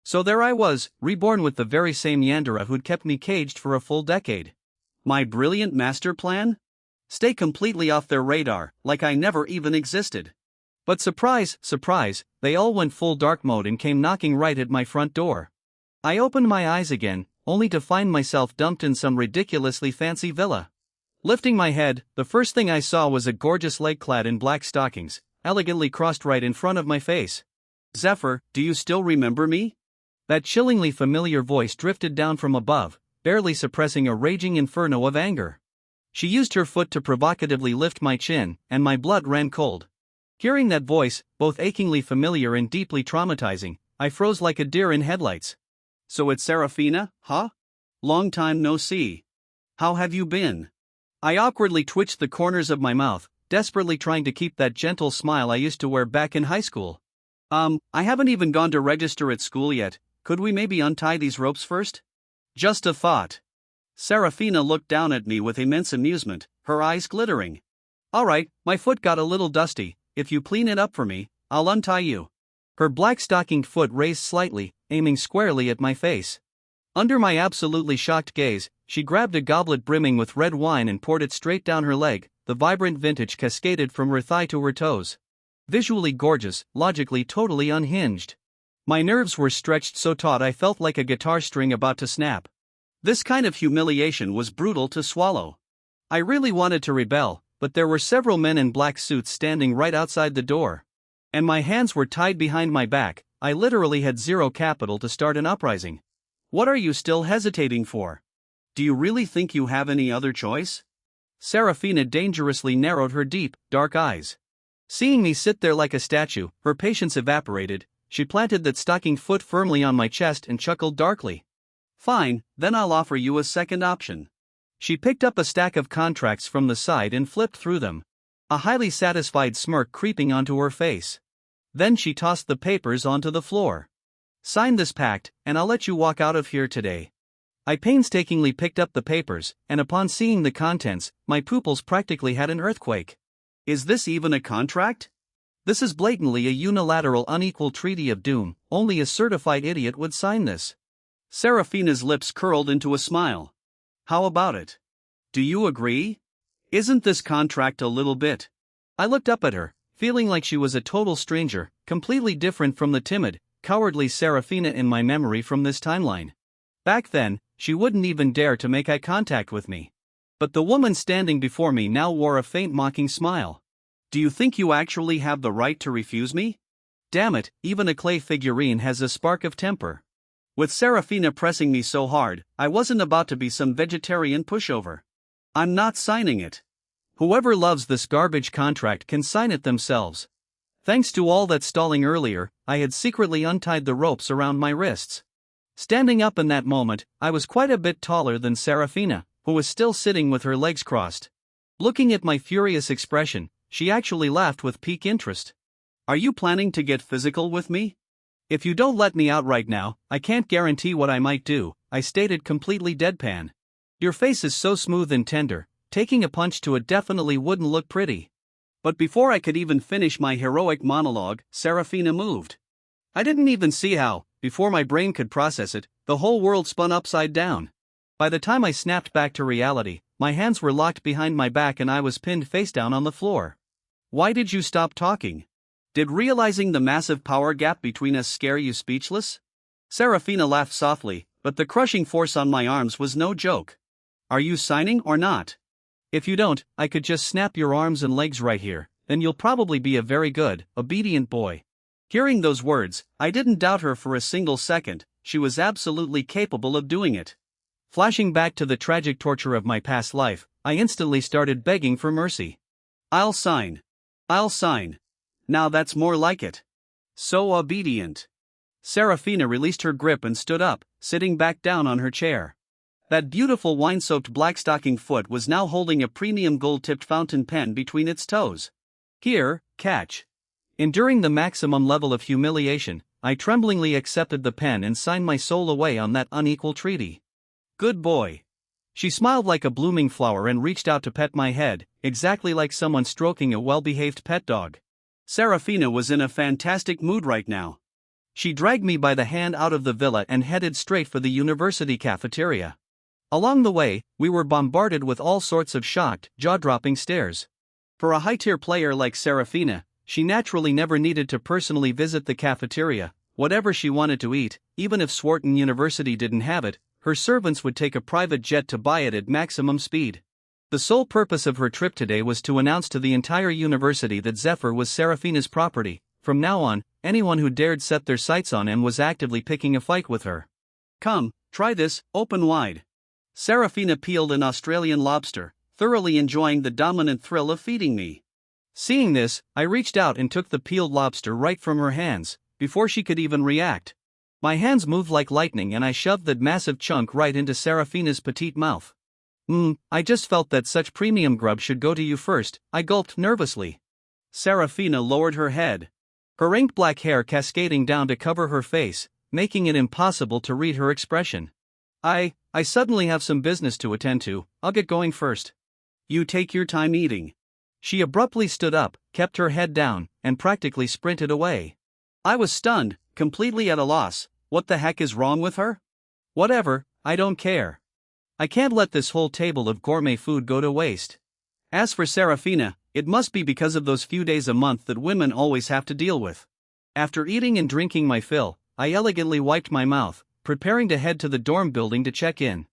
So there I was, reborn with the very same Yandere who'd kept me caged for a full decade. My brilliant master plan? Stay completely off their radar, like I never even existed. But surprise, surprise, they all went full dark mode and came knocking right at my front door. I opened my eyes again, only to find myself dumped in some ridiculously fancy villa. Lifting my head, the first thing I saw was a gorgeous leg clad in black stockings, elegantly crossed right in front of my face. "Zephyr, do you still remember me?" That chillingly familiar voice drifted down from above, barely suppressing a raging inferno of anger. She used her foot to provocatively lift my chin, and my blood ran cold. Hearing that voice, both achingly familiar and deeply traumatizing, I froze like a deer in headlights. "So it's Serafina, huh? Long time no see. How have you been?" I awkwardly twitched the corners of my mouth, desperately trying to keep that gentle smile I used to wear back in high school. I haven't even gone to register at school yet. Could we maybe untie these ropes first?" "Just a thought." Serafina looked down at me with immense amusement, her eyes glittering. "Alright, my foot got a little dusty. If you clean it up for me, I'll untie you." Her black-stockinged foot raised slightly, aiming squarely at my face. Under my absolutely shocked gaze, she grabbed a goblet brimming with red wine and poured it straight down her leg. The vibrant vintage cascaded from her thigh to her toes. Visually gorgeous, logically totally unhinged. My nerves were stretched so taut I felt like a guitar string about to snap. This kind of humiliation was brutal to swallow. I really wanted to rebel, but there were several men in black suits standing right outside the door. And my hands were tied behind my back. I literally had zero capital to start an uprising. "What are you still hesitating for? Do you really think you have any other choice?" Serafina dangerously narrowed her deep, dark eyes. Seeing me sit there like a statue, her patience evaporated. She planted that stockinged foot firmly on my chest and chuckled darkly. "Fine, then I'll offer you a second option." She picked up a stack of contracts from the side and flipped through them, a highly satisfied smirk creeping onto her face. Then she tossed the papers onto the floor. "Sign this pact, and I'll let you walk out of here today." I painstakingly picked up the papers, and upon seeing the contents, my pupils practically had an earthquake. "Is this even a contract? This is blatantly a unilateral unequal treaty of doom. Only a certified idiot would sign this." Serafina's lips curled into a smile. "How about it? Do you agree? Isn't this contract a little bit?" I looked up at her, feeling like she was a total stranger, completely different from the timid, cowardly Serafina in my memory from this timeline. Back then, she wouldn't even dare to make eye contact with me. But the woman standing before me now wore a faint mocking smile. "Do you think you actually have the right to refuse me? Damn it, even a clay figurine has a spark of temper." With Serafina pressing me so hard, I wasn't about to be some vegetarian pushover. "I'm not signing it. Whoever loves this garbage contract can sign it themselves." Thanks to all that stalling earlier, I had secretly untied the ropes around my wrists. Standing up in that moment, I was quite a bit taller than Serafina, who was still sitting with her legs crossed. Looking at my furious expression, she actually laughed with piqued interest. "Are you planning to get physical with me?" "If you don't let me out right now, I can't guarantee what I might do," I stated completely deadpan. "Your face is so smooth and tender, taking a punch to it definitely wouldn't look pretty." But before I could even finish my heroic monologue, Serafina moved. I didn't even see how. Before my brain could process it, the whole world spun upside down. By the time I snapped back to reality, my hands were locked behind my back and I was pinned face down on the floor. "Why did you stop talking? Did realizing the massive power gap between us scare you speechless?" Serafina laughed softly, but the crushing force on my arms was no joke. "Are you signing or not? If you don't, I could just snap your arms and legs right here, then you'll probably be a very good, obedient boy." Hearing those words, I didn't doubt her for a single second. She was absolutely capable of doing it. Flashing back to the tragic torture of my past life, I instantly started begging for mercy. "I'll sign. I'll sign. Now that's more like it. So obedient." Serafina released her grip and stood up, sitting back down on her chair. That beautiful wine-soaked black-stockinged foot was now holding a premium gold-tipped fountain pen between its toes. "Here, catch." Enduring the maximum level of humiliation, I tremblingly accepted the pen and signed my soul away on that unequal treaty. "Good boy." She smiled like a blooming flower and reached out to pet my head, exactly like someone stroking a well-behaved pet dog. Serafina was in a fantastic mood right now. She dragged me by the hand out of the villa and headed straight for the university cafeteria. Along the way, we were bombarded with all sorts of shocked, jaw-dropping stares. For a high-tier player like Serafina, she naturally never needed to personally visit the cafeteria. Whatever she wanted to eat, even if Swarton University didn't have it, her servants would take a private jet to buy it at maximum speed. The sole purpose of her trip today was to announce to the entire university that Zephyr was Serafina's property. From now on, anyone who dared set their sights on him was actively picking a fight with her. Come, try this, open wide. Serafina peeled an Australian lobster, thoroughly enjoying the dominant thrill of feeding me. Seeing this, I reached out and took the peeled lobster right from her hands, before she could even react. My hands moved like lightning and I shoved that massive chunk right into Serafina's petite mouth. I just felt that such premium grub should go to you first, I gulped nervously. Serafina lowered her head. Her ink-black hair cascading down to cover her face, making it impossible to read her expression. I suddenly have some business to attend to, I'll get going first. You take your time eating. She abruptly stood up, kept her head down, and practically sprinted away. I was stunned, completely at a loss. What the heck is wrong with her? Whatever, I don't care. I can't let this whole table of gourmet food go to waste. As for Serafina, it must be because of those few days a month that women always have to deal with. After eating and drinking my fill, I elegantly wiped my mouth, preparing to head to the dorm building to check in.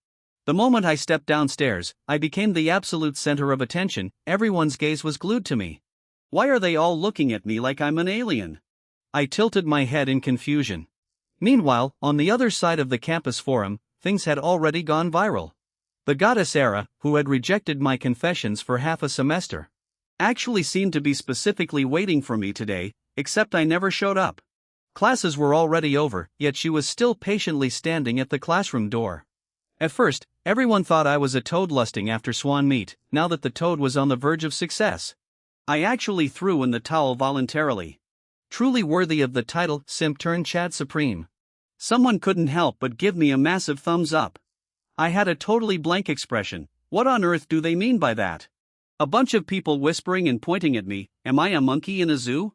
The moment I stepped downstairs, I became the absolute center of attention. Everyone's gaze was glued to me. Why are they all looking at me like I'm an alien? I tilted my head in confusion. Meanwhile, on the other side of the campus forum, things had already gone viral. The goddess Era, who had rejected my confessions for half a semester, actually seemed to be specifically waiting for me today, except I never showed up. Classes were already over, yet she was still patiently standing at the classroom door. At first, everyone thought I was a toad lusting after swan meat. Now that the toad was on the verge of success, I actually threw in the towel voluntarily. Truly worthy of the title simp turned Chad Supreme. Someone couldn't help but give me a massive thumbs up. I had a totally blank expression. What on earth do they mean by that? A bunch of people whispering and pointing at me. Am I a monkey in a zoo?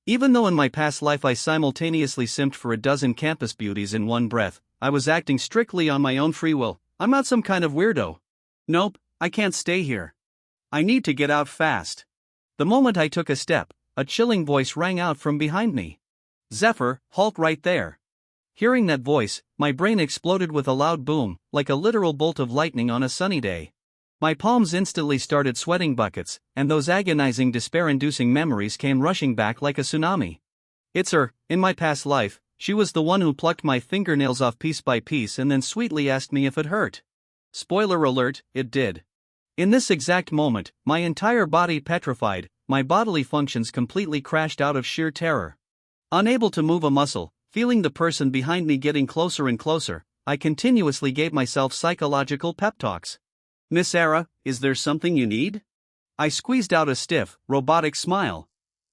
Even though in my past life I simultaneously simped for a dozen campus beauties in one breath, I was acting strictly on my own free will. I'm not some kind of weirdo. Nope, I can't stay here. I need to get out fast. The moment I took a step, a chilling voice rang out from behind me. Zephyr, halt right there. Hearing that voice, my brain exploded with a loud boom, like a literal bolt of lightning on a sunny day. My palms instantly started sweating buckets, and those agonizing despair-inducing memories came rushing back like a tsunami. It's her. In my past life, she was the one who plucked my fingernails off piece by piece and then sweetly asked me if it hurt. Spoiler alert, it did. In this exact moment, my entire body petrified, my bodily functions completely crashed out of sheer terror. Unable to move a muscle, feeling the person behind me getting closer and closer, I continuously gave myself psychological pep talks. Miss Era, is there something you need? I squeezed out a stiff, robotic smile.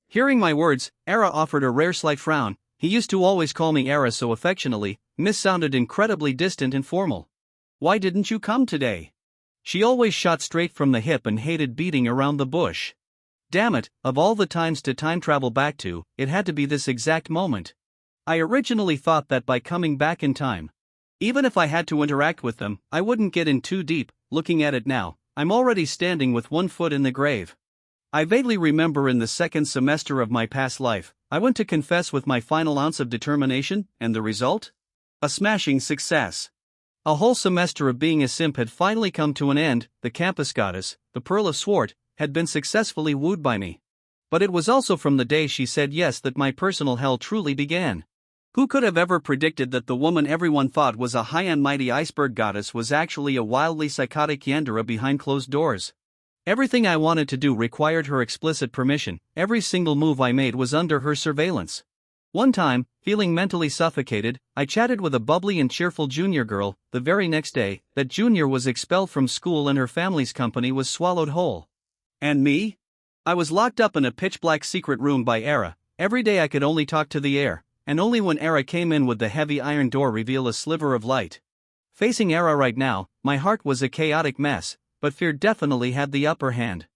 Hearing my words, Era offered a rare slight frown. He used to always call me Era so affectionately. Miss sounded incredibly distant and formal. Why didn't you come today? She always shot straight from the hip and hated beating around the bush. Damn it, of all the times to time travel back to, it had to be this exact moment. I originally thought that by coming back in time, even if I had to interact with them, I wouldn't get in too deep. Looking at it now, I'm already standing with one foot in the grave. I vaguely remember in the second semester of my past life, I went to confess with my final ounce of determination, and the result? A smashing success. A whole semester of being a simp had finally come to an end. The campus goddess, the Pearl of Swart, had been successfully wooed by me. But it was also from the day she said yes that my personal hell truly began. Who could have ever predicted that the woman everyone thought was a high and mighty iceberg goddess was actually a wildly psychotic Yandere behind closed doors? Everything I wanted to do required her explicit permission. Every single move I made was under her surveillance. One time, feeling mentally suffocated, I chatted with a bubbly and cheerful junior girl. The very next day, that junior was expelled from school and her family's company was swallowed whole. And me? I was locked up in a pitch-black secret room by Era. Every day I could only talk to the air, and only when Era came in would the heavy iron door reveal a sliver of light. Facing Era right now, my heart was a chaotic mess, but fear definitely had the upper hand.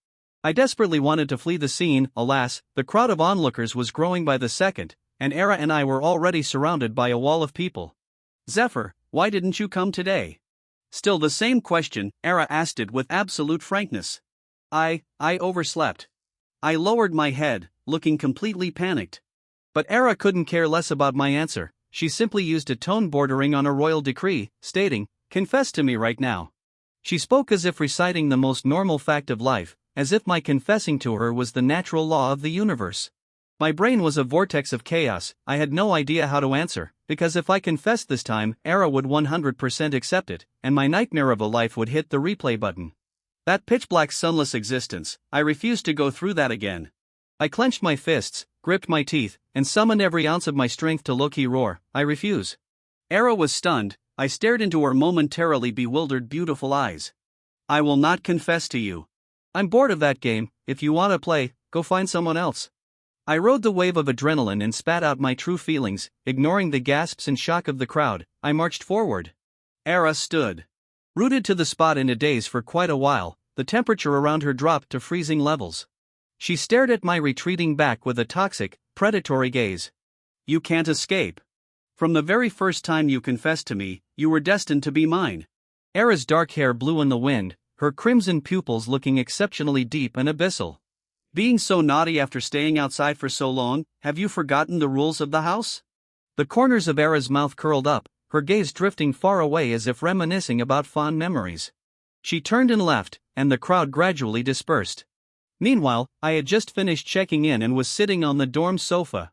I desperately wanted to flee the scene. Alas, the crowd of onlookers was growing by the second, and Era and I were already surrounded by a wall of people. Zephyr, why didn't you come today? Still the same question, Era asked it with absolute frankness. I overslept. I lowered my head, looking completely panicked. But Era couldn't care less about my answer. She simply used a tone bordering on a royal decree, stating, "Confess to me right now." She spoke as if reciting the most normal fact of life, as if my confessing to her was the natural law of the universe. My brain was a vortex of chaos. I had no idea how to answer, because if I confessed this time, Era would 100% accept it, and my nightmare of a life would hit the replay button. That pitch-black sunless existence, I refused to go through that again. I clenched my fists, gripped my teeth, and summoned every ounce of my strength to low-key roar, "I refuse." Era was stunned. I stared into her momentarily bewildered beautiful eyes. "I will not confess to you. I'm bored of that game. If you want to play, go find someone else." I rode the wave of adrenaline and spat out my true feelings, ignoring the gasps and shock of the crowd. I marched forward. Era stood rooted to the spot in a daze for quite a while. The temperature around her dropped to freezing levels. She stared at my retreating back with a toxic, predatory gaze. "You can't escape. From the very first time you confessed to me, you were destined to be mine." Era's dark hair blew in the wind, her crimson pupils looking exceptionally deep and abyssal. "Being so naughty after staying outside for so long, have you forgotten the rules of the house?" The corners of Era's mouth curled up, her gaze drifting far away as if reminiscing about fond memories. She turned and left, and the crowd gradually dispersed. Meanwhile, I had just finished checking in and was sitting on the dorm sofa.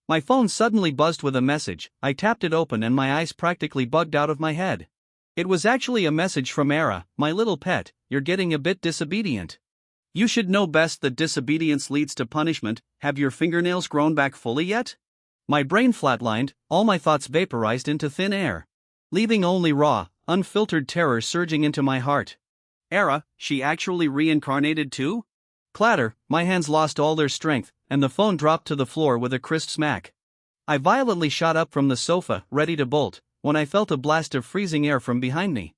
My phone suddenly buzzed with a message. I tapped it open and my eyes practically bugged out of my head. It was actually a message from Era, "My little pet, you're getting a bit disobedient. You should know best that disobedience leads to punishment. Have your fingernails grown back fully yet?" My brain flatlined, all my thoughts vaporized into thin air, leaving only raw, unfiltered terror surging into my heart. Era, she actually reincarnated too? Clatter, my hands lost all their strength, and the phone dropped to the floor with a crisp smack. I violently shot up from the sofa, ready to bolt, when I felt a blast of freezing air from behind me.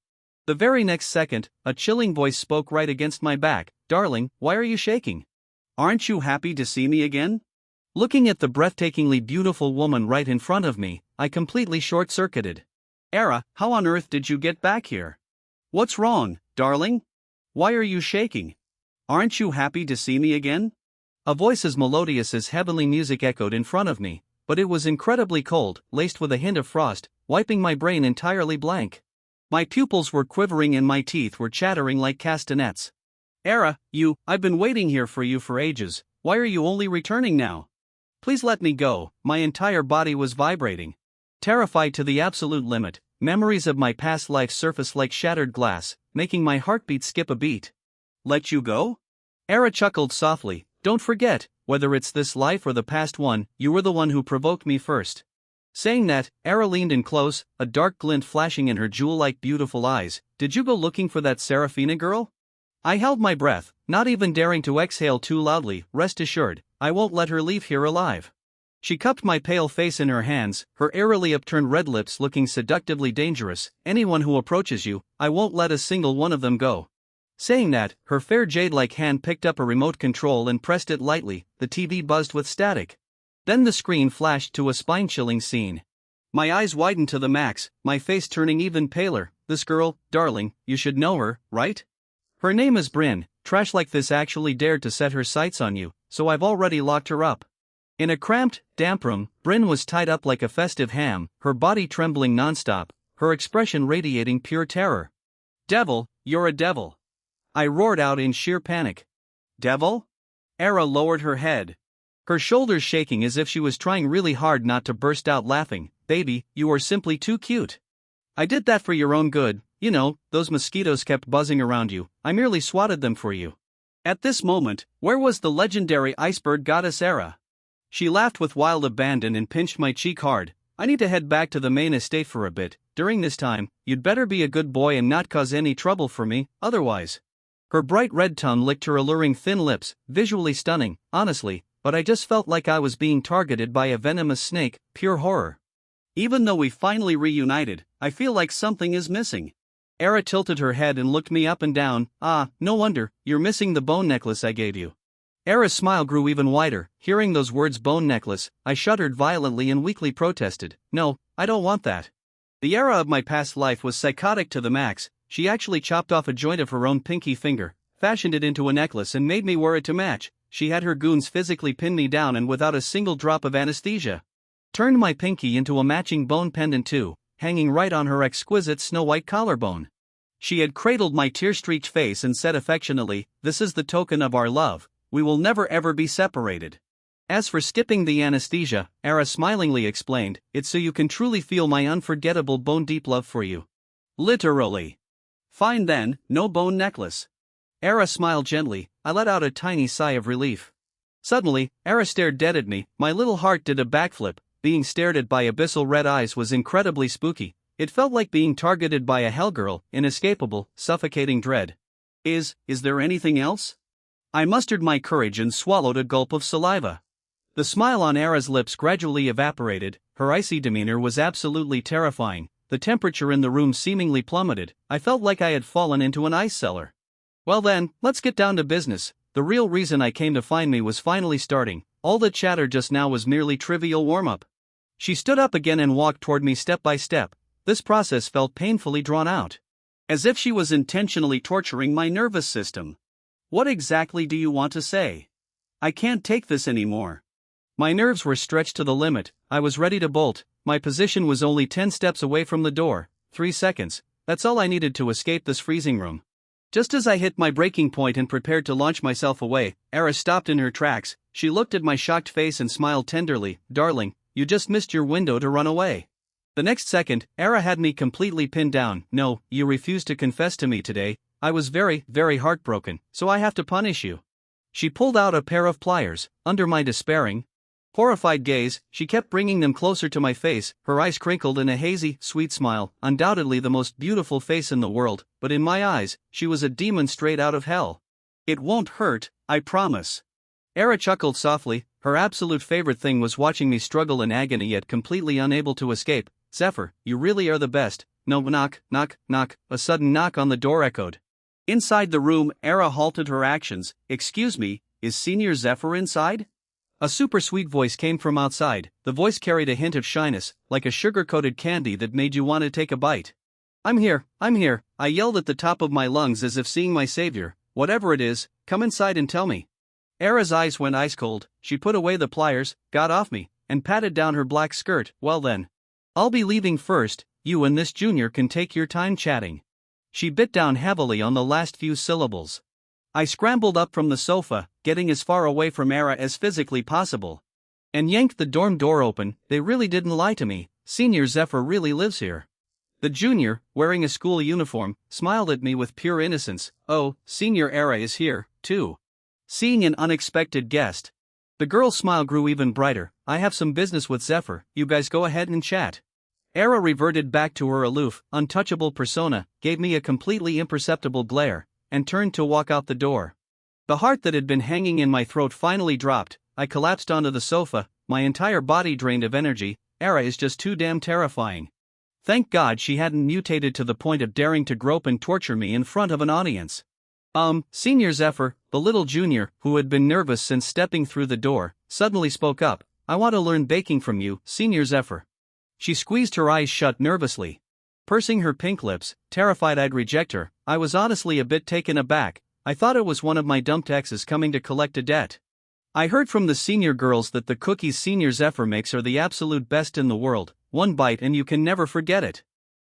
The very next second, a chilling voice spoke right against my back, "Darling, why are you shaking? Aren't you happy to see me again?" Looking at the breathtakingly beautiful woman right in front of me, I completely short-circuited. "Era, how on earth did you get back here? What's wrong, darling? Why are you shaking? Aren't you happy to see me again?" A voice as melodious as heavenly music echoed in front of me, but it was incredibly cold, laced with a hint of frost, wiping my brain entirely blank. My pupils were quivering and my teeth were chattering like castanets. "Era, I've been waiting here for you for ages. Why are you only returning now? Please let me go." My entire body was vibrating. Terrified to the absolute limit, memories of my past life surfaced like shattered glass, making my heartbeat skip a beat. "Let you go?" Era chuckled softly. "Don't forget, whether it's this life or the past one, you were the one who provoked me first." Saying that, Era leaned in close, a dark glint flashing in her jewel-like beautiful eyes. "Did you go looking for that Serafina girl?" I held my breath, not even daring to exhale too loudly. "Rest assured, I won't let her leave here alive." She cupped my pale face in her hands, her eerily upturned red lips looking seductively dangerous. "Anyone who approaches you, I won't let a single one of them go." Saying that, her fair jade-like hand picked up a remote control and pressed it lightly. The TV buzzed with static. Then the screen flashed to a spine-chilling scene. My eyes widened to the max, my face turning even paler. "This girl, darling, you should know her, right? Her name is Bryn. Trash like this actually dared to set her sights on you, so I've already locked her up." In a cramped, damp room, Bryn was tied up like a festive ham, her body trembling nonstop, her expression radiating pure terror. "Devil, you're a devil!" I roared out in sheer panic. "Devil?" Era lowered her head, her shoulders shaking as if she was trying really hard not to burst out laughing. "Baby, you are simply too cute. I did that for your own good. You know, those mosquitoes kept buzzing around you. I merely swatted them for you." At this moment, where was the legendary iceberg goddess Era? She laughed with wild abandon and pinched my cheek hard. "I need to head back to the main estate for a bit. During this time, you'd better be a good boy and not cause any trouble for me, otherwise." Her bright red tongue licked her alluring thin lips, visually stunning, honestly, but I just felt like I was being targeted by a venomous snake, pure horror. "Even though we finally reunited, I feel like something is missing." Era tilted her head and looked me up and down. "Ah, no wonder, you're missing the bone necklace I gave you. Era's smile grew even wider. Hearing those words bone necklace, I shuddered violently and weakly protested. No, I don't want that. The Era of my past life was psychotic to the max. She actually chopped off a joint of her own pinky finger, fashioned it into a necklace and made me wear it to match. She had her goons physically pin me down and without a single drop of anesthesia. Turned my pinky into a matching bone pendant too, hanging right on her exquisite snow-white collarbone. She had cradled my tear-streaked face and said affectionately, "This is the token of our love. We will never ever be separated." As for skipping the anesthesia, Era smilingly explained, "It's so you can truly feel my unforgettable bone-deep love for you." Literally. Fine then, no bone necklace. Era smiled gently. I let out a tiny sigh of relief. Suddenly, Era stared dead at me. My little heart did a backflip. Being stared at by abyssal red eyes was incredibly spooky. It felt like being targeted by a hellgirl, inescapable, suffocating dread. Is there anything else? I mustered my courage and swallowed a gulp of saliva. The smile on Era's lips gradually evaporated. Her icy demeanor was absolutely terrifying. The temperature in the room seemingly plummeted. I felt like I had fallen into an ice cellar. Well then, let's get down to business. The real reason I came to find me was finally starting. All the chatter just now was merely trivial warm-up. She stood up again and walked toward me step by step. This process felt painfully drawn out. As if she was intentionally torturing my nervous system. What exactly do you want to say? I can't take this anymore. My nerves were stretched to the limit. I was ready to bolt. My position was only 10 steps away from the door. 3 seconds. That's all I needed to escape this freezing room. Just as I hit my breaking point and prepared to launch myself away, Era stopped in her tracks. She looked at my shocked face and smiled tenderly. "Darling, you just missed your window to run away." The next second, Era had me completely pinned down. "No, you refused to confess to me today. I was very, very heartbroken, so I have to punish you." She pulled out a pair of pliers. Under my despairing, horrified gaze, she kept bringing them closer to my face. Her eyes crinkled in a hazy, sweet smile. Undoubtedly the most beautiful face in the world, but in my eyes, she was a demon straight out of hell. "It won't hurt, I promise." Era chuckled softly. Her absolute favorite thing was watching me struggle in agony yet completely unable to escape. "Zephyr, you really are the best." No, knock, knock, knock. A sudden knock on the door echoed. Inside the room, Era halted her actions. "Excuse me, is Senior Zephyr inside?" A super sweet voice came from outside. The voice carried a hint of shyness, like a sugar-coated candy that made you want to take a bite. I'm here, I yelled at the top of my lungs as if seeing my savior. "Whatever it is, come inside and tell me." Era's eyes went ice cold. She put away the pliers, got off me, and patted down her black skirt. "Well then. I'll be leaving first, you and this junior can take your time chatting." She bit down heavily on the last few syllables. I scrambled up from the sofa, getting as far away from Era as physically possible. And yanked the dorm door open. They really didn't lie to me. Senior Zephyr really lives here. The junior, wearing a school uniform, smiled at me with pure innocence. "Oh, Senior Era is here, too." Seeing an unexpected guest. The girl's smile grew even brighter. "I have some business with Zephyr, you guys go ahead and chat." Era reverted back to her aloof, untouchable persona, gave me a completely imperceptible glare, and turned to walk out the door. The heart that had been hanging in my throat finally dropped. I collapsed onto the sofa, my entire body drained of energy. Era is just too damn terrifying. Thank God she hadn't mutated to the point of daring to grope and torture me in front of an audience. Senior Zephyr, the little junior, who had been nervous since stepping through the door, suddenly spoke up. "I want to learn baking from you, Senior Zephyr." She squeezed her eyes shut nervously. Pursing her pink lips, terrified I'd reject her, I was honestly a bit taken aback. I thought it was one of my dumped exes coming to collect a debt. I heard from the senior girls that the cookies Senior Zephyr makes are the absolute best in the world. One bite and you can never forget it.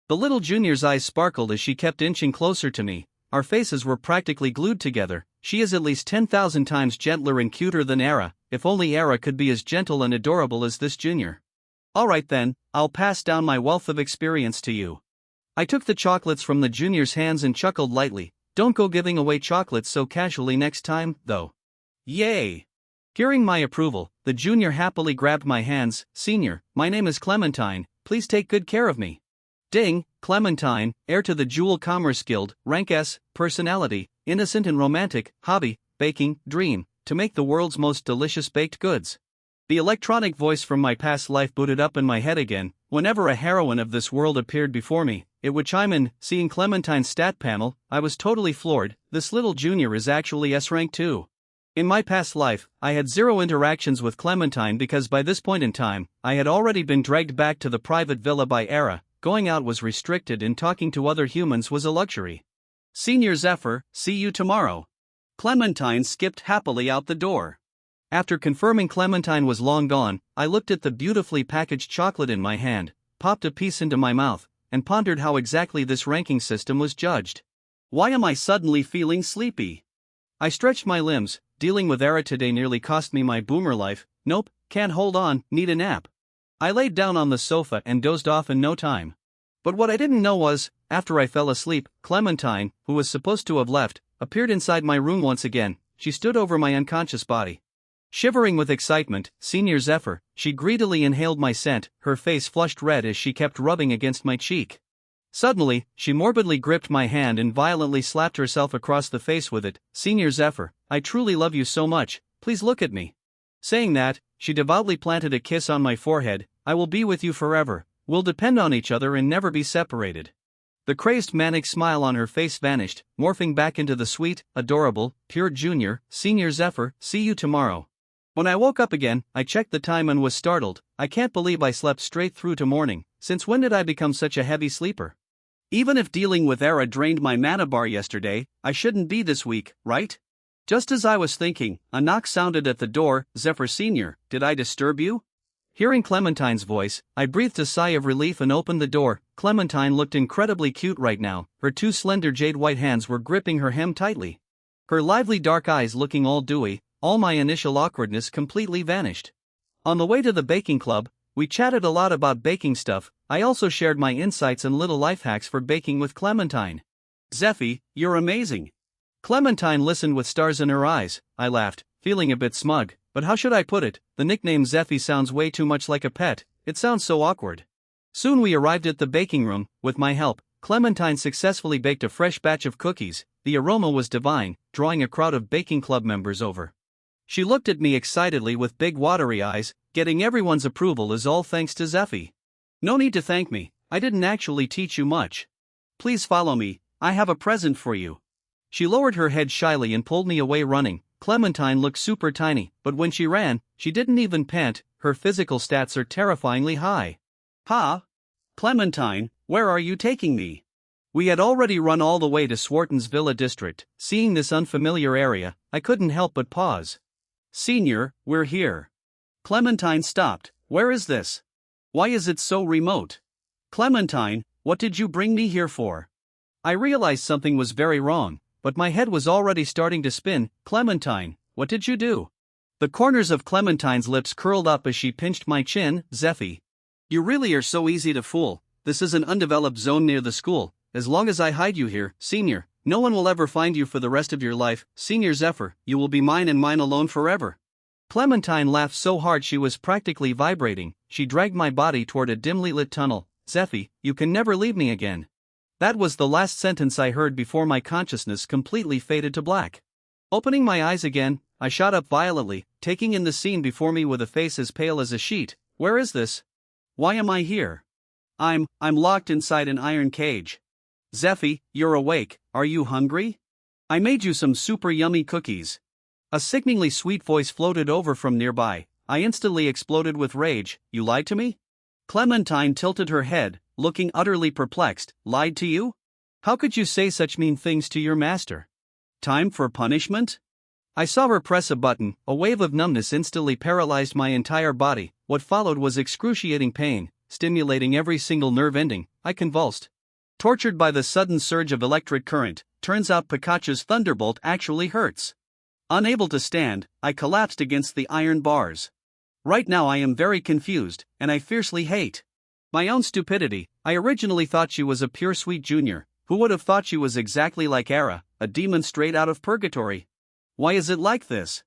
The little junior's eyes sparkled as she kept inching closer to me. Our faces were practically glued together. She is at least 10,000 times gentler and cuter than Era. If only Era could be as gentle and adorable as this junior. Alright then, I'll pass down my wealth of experience to you. I took the chocolates from the junior's hands and chuckled lightly. Don't go giving away chocolates so casually next time, though. Yay! Hearing my approval, the junior happily grabbed my hands. "Senior, my name is Clementine, please take good care of me." Ding, Clementine, heir to the Jewel Commerce Guild, rank S, personality, innocent and romantic, hobby, baking, dream, to make the world's most delicious baked goods. The electronic voice from my past life booted up in my head again. Whenever a heroine of this world appeared before me, it would chime in. Seeing Clementine's stat panel, I was totally floored. This little junior is actually S rank too. In my past life, I had zero interactions with Clementine because by this point in time, I had already been dragged back to the private villa by Era. Going out was restricted and talking to other humans was a luxury. Senior Zephyr, see you tomorrow. Clementine skipped happily out the door. After confirming Clementine was long gone, I looked at the beautifully packaged chocolate in my hand, popped a piece into my mouth, and pondered how exactly this ranking system was judged. Why am I suddenly feeling sleepy? I stretched my limbs. Dealing with Era today nearly cost me my boomer life. Nope, can't hold on, need a nap. I laid down on the sofa and dozed off in no time. But what I didn't know was, after I fell asleep, Clementine, who was supposed to have left, appeared inside my room once again. She stood over my unconscious body. Shivering with excitement, Senior Zephyr, she greedily inhaled my scent, her face flushed red as she kept rubbing against my cheek. Suddenly, she morbidly gripped my hand and violently slapped herself across the face with it. Senior Zephyr, I truly love you so much, please look at me. Saying that, she devoutly planted a kiss on my forehead. I will be with you forever, we'll depend on each other and never be separated. The crazed manic smile on her face vanished, morphing back into the sweet, adorable, pure Junior. Senior Zephyr, see you tomorrow. When I woke up again, I checked the time and was startled. I can't believe I slept straight through to morning. Since when did I become such a heavy sleeper? Even if dealing with Era drained my mana bar yesterday, I shouldn't be this weak, right? Just as I was thinking, a knock sounded at the door. Zephyr Sr., did I disturb you? Hearing Clementine's voice, I breathed a sigh of relief and opened the door. Clementine looked incredibly cute right now. Her two slender jade white hands were gripping her hem tightly. Her lively dark eyes looking all dewy. All my initial awkwardness completely vanished. On the way to the baking club, we chatted a lot about baking stuff. I also shared my insights and little life hacks for baking with Clementine. Zeffy, you're amazing. Clementine listened with stars in her eyes. I laughed, feeling a bit smug, but how should I put it? The nickname Zeffy sounds way too much like a pet, it sounds so awkward. Soon we arrived at the baking room. With my help, Clementine successfully baked a fresh batch of cookies. The aroma was divine, drawing a crowd of baking club members over. She looked at me excitedly with big watery eyes. Getting everyone's approval is all thanks to Zeffy. No need to thank me, I didn't actually teach you much. Please follow me, I have a present for you. She lowered her head shyly and pulled me away running. Clementine looked super tiny, but when she ran, she didn't even pant. Her physical stats are terrifyingly high. Ha! Clementine, where are you taking me? We had already run all the way to Swarton's Villa District. Seeing this unfamiliar area, I couldn't help but pause. Senior, we're here. Clementine stopped. Where is this? Why is it so remote? Clementine, what did you bring me here for? I realized something was very wrong, but my head was already starting to spin. Clementine, what did you do? The corners of Clementine's lips curled up as she pinched my chin. Zeffy, you really are so easy to fool. This is an undeveloped zone near the school. As long as I hide you here, Senior, no one will ever find you for the rest of your life. Senior Zephyr, you will be mine and mine alone forever. Clementine laughed so hard she was practically vibrating. She dragged my body toward a dimly lit tunnel. Zeffy, you can never leave me again. That was the last sentence I heard before my consciousness completely faded to black. Opening my eyes again, I shot up violently, taking in the scene before me with a face as pale as a sheet. Where is this? Why am I here? I'm locked inside an iron cage. Zeffy, you're awake, are you hungry? I made you some super yummy cookies. A sickeningly sweet voice floated over from nearby. I instantly exploded with rage. You lied to me? Clementine tilted her head, looking utterly perplexed. Lied to you? How could you say such mean things to your master? Time for punishment? I saw her press a button. A wave of numbness instantly paralyzed my entire body. What followed was excruciating pain, stimulating every single nerve ending. I convulsed. Tortured by the sudden surge of electric current, turns out Pikachu's thunderbolt actually hurts. Unable to stand, I collapsed against the iron bars. Right now I am very confused, and I fiercely hate my own stupidity. I originally thought she was a pure sweet junior. Who would have thought she was exactly like Era, a demon straight out of purgatory? Why is it like this?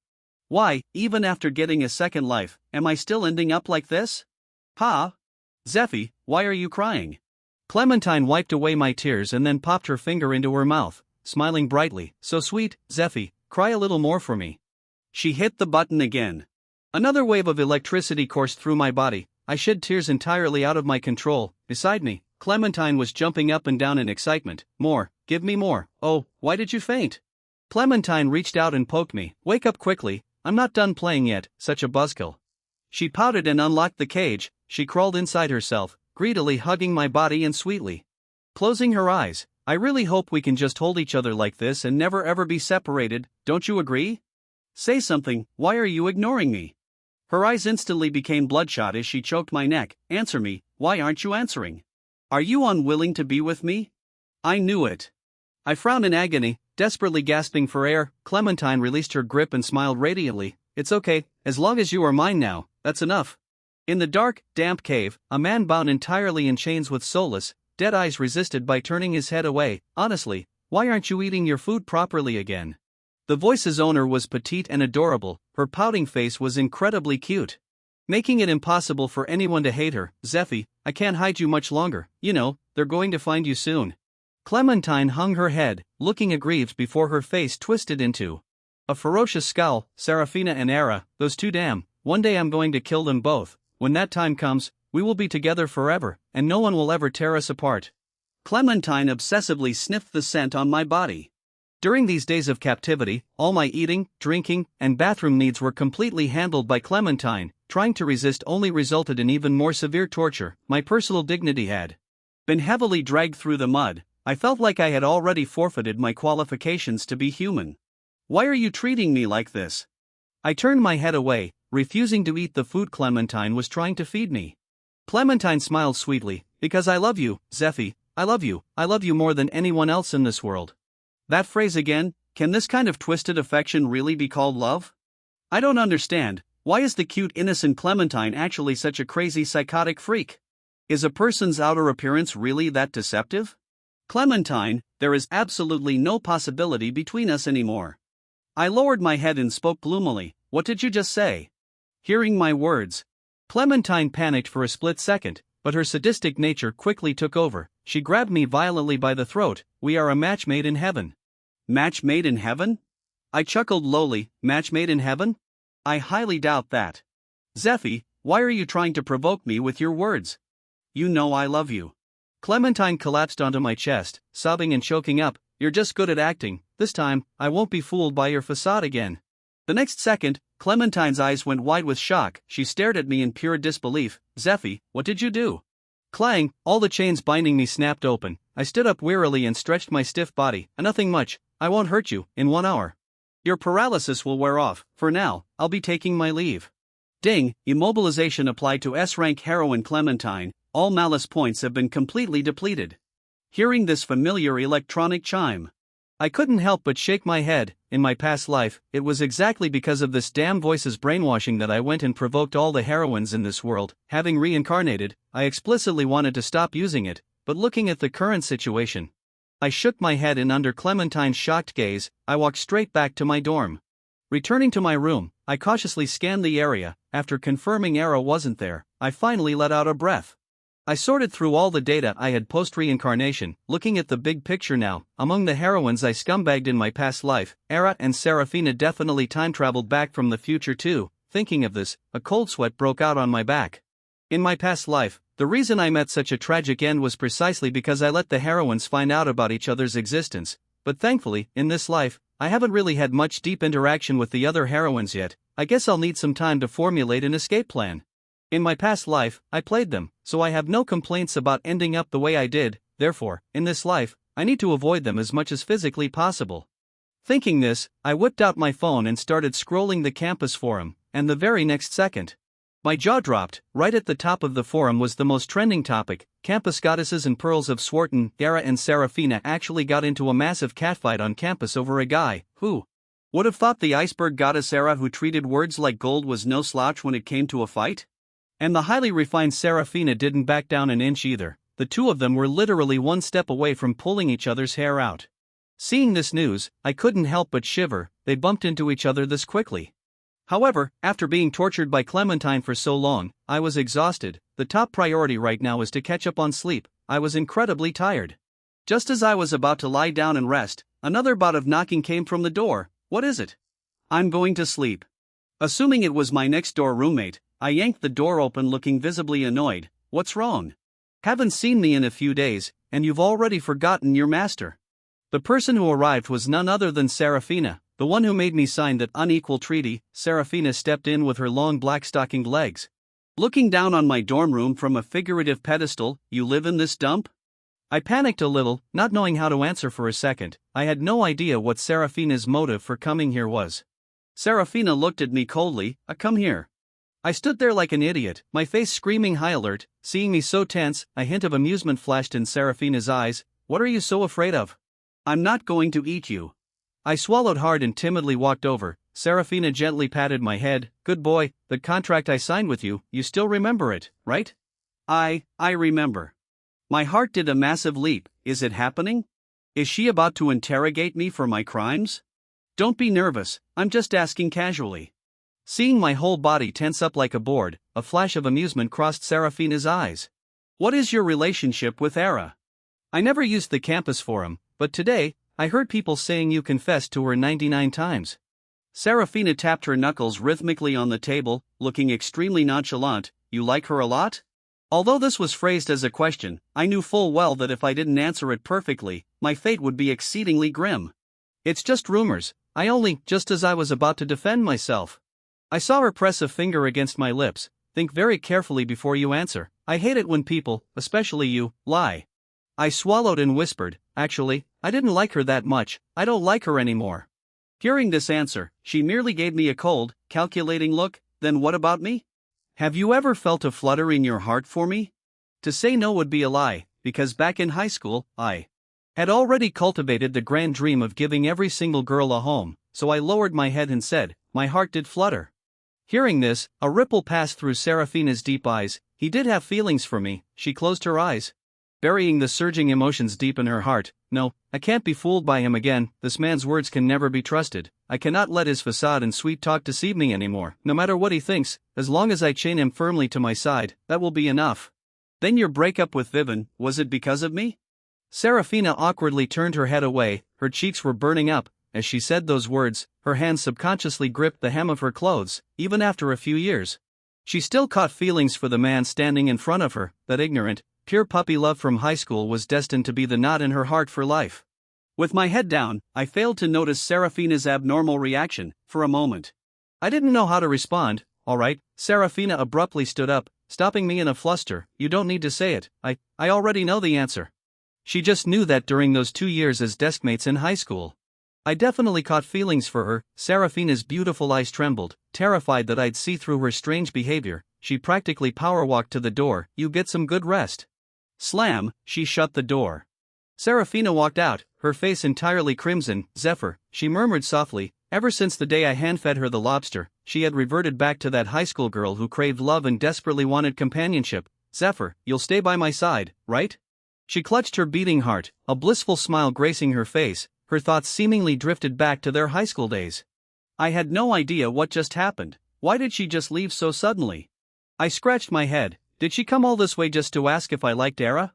Why, even after getting a second life, am I still ending up like this? Ha! Zeffy, why are you crying? Clementine wiped away my tears and then popped her finger into her mouth, smiling brightly. So sweet, Zeffy, cry a little more for me. She hit the button again. Another wave of electricity coursed through my body. I shed tears entirely out of my control. Beside me, Clementine was jumping up and down in excitement. More, give me more. Oh, why did you faint? Clementine reached out and poked me. Wake up quickly, I'm not done playing yet, such a buzzkill. She pouted and unlocked the cage. She crawled inside herself, greedily hugging my body and sweetly closing her eyes. I really hope we can just hold each other like this and never ever be separated, don't you agree? Say something, why are you ignoring me? Her eyes instantly became bloodshot as she choked my neck. Answer me, why aren't you answering? Are you unwilling to be with me? I knew it. I frowned in agony, desperately gasping for air. Clementine released her grip and smiled radiantly. It's okay, as long as you are mine now, that's enough. In the dark, damp cave, a man bound entirely in chains with soulless, dead eyes resisted by turning his head away. Honestly, why aren't you eating your food properly again? The voice's owner was petite and adorable, her pouting face was incredibly cute, making it impossible for anyone to hate her. Zeffy, I can't hide you much longer, you know, they're going to find you soon. Clementine hung her head, looking aggrieved before her face twisted into a ferocious scowl. Serafina and Era, those two one day I'm going to kill them both. When that time comes, we will be together forever, and no one will ever tear us apart. Clementine obsessively sniffed the scent on my body. During these days of captivity, all my eating, drinking, and bathroom needs were completely handled by Clementine. Trying to resist only resulted in even more severe torture. My personal dignity had been heavily dragged through the mud. I felt like I had already forfeited my qualifications to be human. Why are you treating me like this? I turned my head away, refusing to eat the food Clementine was trying to feed me. Clementine smiled sweetly. Because I love you, Zeffy, I love you more than anyone else in this world. That phrase again, can this kind of twisted affection really be called love? I don't understand, why is the cute innocent Clementine actually such a crazy psychotic freak? Is a person's outer appearance really that deceptive? Clementine, there is absolutely no possibility between us anymore. I lowered my head and spoke gloomily. What did you just say? Hearing my words, Clementine panicked for a split second, but her sadistic nature quickly took over. She grabbed me violently by the throat. We are a match made in heaven. Match made in heaven? I chuckled lowly. Match made in heaven? I highly doubt that. Zeffy, why are you trying to provoke me with your words? You know I love you. Clementine collapsed onto my chest, sobbing and choking up. You're just good at acting. This time, I won't be fooled by your facade again. The next second, Clementine's eyes went wide with shock. She stared at me in pure disbelief. Zeffy, what did you do? Clang, all the chains binding me snapped open. I stood up wearily and stretched my stiff body. Nothing much, I won't hurt you. In 1 hour. Your paralysis will wear off. For now, I'll be taking my leave. Ding, immobilization applied to S-rank heroine Clementine. All malice points have been completely depleted. Hearing this familiar electronic chime, I couldn't help but shake my head. In my past life, it was exactly because of this damn voice's brainwashing that I went and provoked all the heroines in this world. Having reincarnated, I explicitly wanted to stop using it, but looking at the current situation, I shook my head and under Clementine's shocked gaze, I walked straight back to my dorm. Returning to my room, I cautiously scanned the area. After confirming Era wasn't there, I finally let out a breath. I sorted through all the data I had post-reincarnation, looking at the big picture now. Among the heroines I scumbagged in my past life, Era and Serafina definitely time-traveled back from the future too. Thinking of this, a cold sweat broke out on my back. In my past life, the reason I met such a tragic end was precisely because I let the heroines find out about each other's existence. But thankfully, in this life, I haven't really had much deep interaction with the other heroines yet. I guess I'll need some time to formulate an escape plan. In my past life, I played them, so I have no complaints about ending up the way I did. Therefore, in this life, I need to avoid them as much as physically possible. Thinking this, I whipped out my phone and started scrolling the campus forum, and the very next second, my jaw dropped. Right at the top of the forum was the most trending topic. Campus goddesses and pearls of Swarton. Era and Serafina actually got into a massive catfight on campus over a guy who would have thought the iceberg goddess Era, who treated words like gold, was no slouch when it came to a fight? And the highly refined Serafina didn't back down an inch either. The two of them were literally one step away from pulling each other's hair out. Seeing this news, I couldn't help but shiver. They bumped into each other this quickly. However, after being tortured by Clementine for so long, I was exhausted. The top priority right now is to catch up on sleep. I was incredibly tired. Just as I was about to lie down and rest, another bout of knocking came from the door. What is it? I'm going to sleep. Assuming it was my next door roommate, I yanked the door open looking visibly annoyed. What's wrong? Haven't seen me in a few days, and you've already forgotten your master. The person who arrived was none other than Serafina, the one who made me sign that unequal treaty. Serafina stepped in with her long black-stockinged legs. Looking down on my dorm room from a figurative pedestal. You live in this dump? I panicked a little, not knowing how to answer for a second. I had no idea what Serafina's motive for coming here was. Serafina looked at me coldly. Come here. I stood there like an idiot, my face screaming high alert. Seeing me so tense, a hint of amusement flashed in Serafina's eyes. What are you so afraid of? I'm not going to eat you. I swallowed hard and timidly walked over. Serafina gently patted my head. Good boy, the contract I signed with you, you still remember it, right? I remember. My heart did a massive leap. Is it happening? Is she about to interrogate me for my crimes? Don't be nervous, I'm just asking casually. Seeing my whole body tense up like a board, a flash of amusement crossed Serafina's eyes. What is your relationship with Era? I never used the campus forum, but today, I heard people saying you confessed to her 99 times. Serafina tapped her knuckles rhythmically on the table, looking extremely nonchalant. You like her a lot? Although this was phrased as a question, I knew full well that if I didn't answer it perfectly, my fate would be exceedingly grim. It's just rumors. Just as I was about to defend myself. I saw her press a finger against my lips. Think very carefully before you answer. I hate it when people, especially you, lie. I swallowed and whispered, actually, I didn't like her that much. I don't like her anymore. Hearing this answer, she merely gave me a cold, calculating look. Then what about me? Have you ever felt a flutter in your heart for me? To say no would be a lie, because back in high school, I had already cultivated the grand dream of giving every single girl a home, so I lowered my head and said, my heart did flutter. Hearing this, a ripple passed through Serafina's deep eyes. He did have feelings for me. She closed her eyes, burying the surging emotions deep in her heart. No, I can't be fooled by him again. This man's words can never be trusted. I cannot let his facade and sweet talk deceive me anymore. No matter what he thinks, as long as I chain him firmly to my side, that will be enough. Then your breakup with Vivian, was it because of me? Serafina awkwardly turned her head away. Her cheeks were burning up. As she said those words, her hands subconsciously gripped the hem of her clothes. Even after a few years, she still caught feelings for the man standing in front of her. That ignorant, pure puppy love from high school was destined to be the knot in her heart for life. With my head down, I failed to notice Serafina's abnormal reaction. For a moment, I didn't know how to respond. All right, Serafina abruptly stood up, stopping me in a fluster. You don't need to say it. I already know the answer. She just knew that during those 2 years as deskmates in high school, I definitely caught feelings for her. Serafina's beautiful eyes trembled, terrified that I'd see through her strange behavior. She practically power-walked to the door. You get some good rest. Slam, she shut the door. Serafina walked out, her face entirely crimson. Zephyr, she murmured softly. Ever since the day I hand-fed her the lobster, she had reverted back to that high school girl who craved love and desperately wanted companionship. Zephyr, you'll stay by my side, right? She clutched her beating heart, a blissful smile gracing her face. Her thoughts seemingly drifted back to their high school days. I had no idea what just happened. Why did she just leave so suddenly? I scratched my head. Did she come all this way just to ask if I liked Era?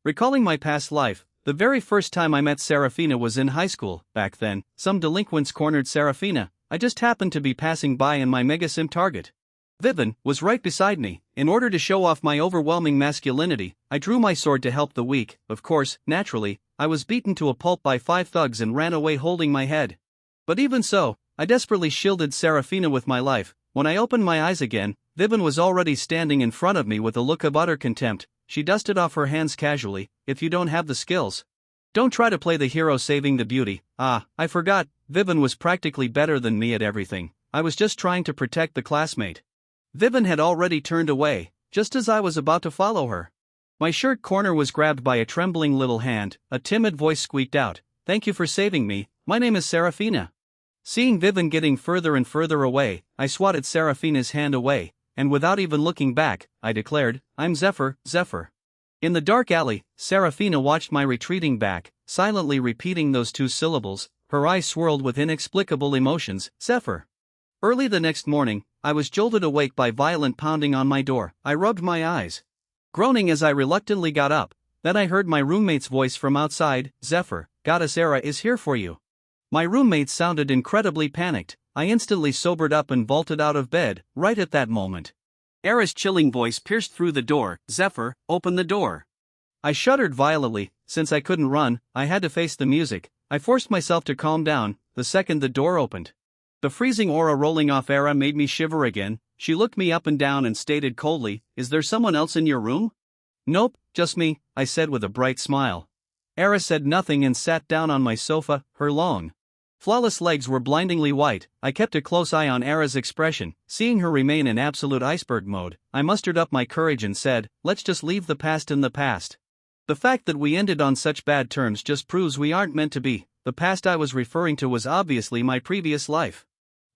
Recalling my past life, the very first time I met Serafina was in high school. Back then, some delinquents cornered Serafina. I just happened to be passing by and my mega-sim target, Vivian, was right beside me. In order to show off my overwhelming masculinity, I drew my sword to help the weak. Of course, naturally, I was beaten to a pulp by 5 thugs and ran away holding my head. But even so, I desperately shielded Serafina with my life. When I opened my eyes again, Vivian was already standing in front of me with a look of utter contempt. She dusted off her hands casually. If you don't have the skills, don't try to play the hero saving the beauty. I forgot, Vivian was practically better than me at everything. I was just trying to protect the classmate. Vivian had already turned away, just as I was about to follow her. My shirt corner was grabbed by a trembling little hand. A timid voice squeaked out, "Thank you for saving me, my name is Serafina." Seeing Vivian getting further and further away, I swatted Serafina's hand away, and without even looking back, I declared, "I'm Zephyr, Zephyr." In the dark alley, Serafina watched my retreating back, silently repeating those 2 syllables, her eyes swirled with inexplicable emotions. Zephyr. Early the next morning, I was jolted awake by violent pounding on my door. I rubbed my eyes, groaning as I reluctantly got up. Then I heard my roommate's voice from outside. "Zephyr, Goddess Era is here for you." My roommate sounded incredibly panicked. I instantly sobered up and vaulted out of bed. Right at that moment, Era's chilling voice pierced through the door. "Zephyr, open the door." I shuddered violently. Since I couldn't run, I had to face the music. I forced myself to calm down the second the door opened. The freezing aura rolling off Era made me shiver again. She looked me up and down and stated coldly, "Is there someone else in your room?" "Nope, just me," I said with a bright smile. Era said nothing and sat down on my sofa, her long, flawless legs were blindingly white. I kept a close eye on Era's expression. Seeing her remain in absolute iceberg mode, I mustered up my courage and said, "Let's just leave the past in the past. The fact that we ended on such bad terms just proves we aren't meant to be." The past I was referring to was obviously my previous life.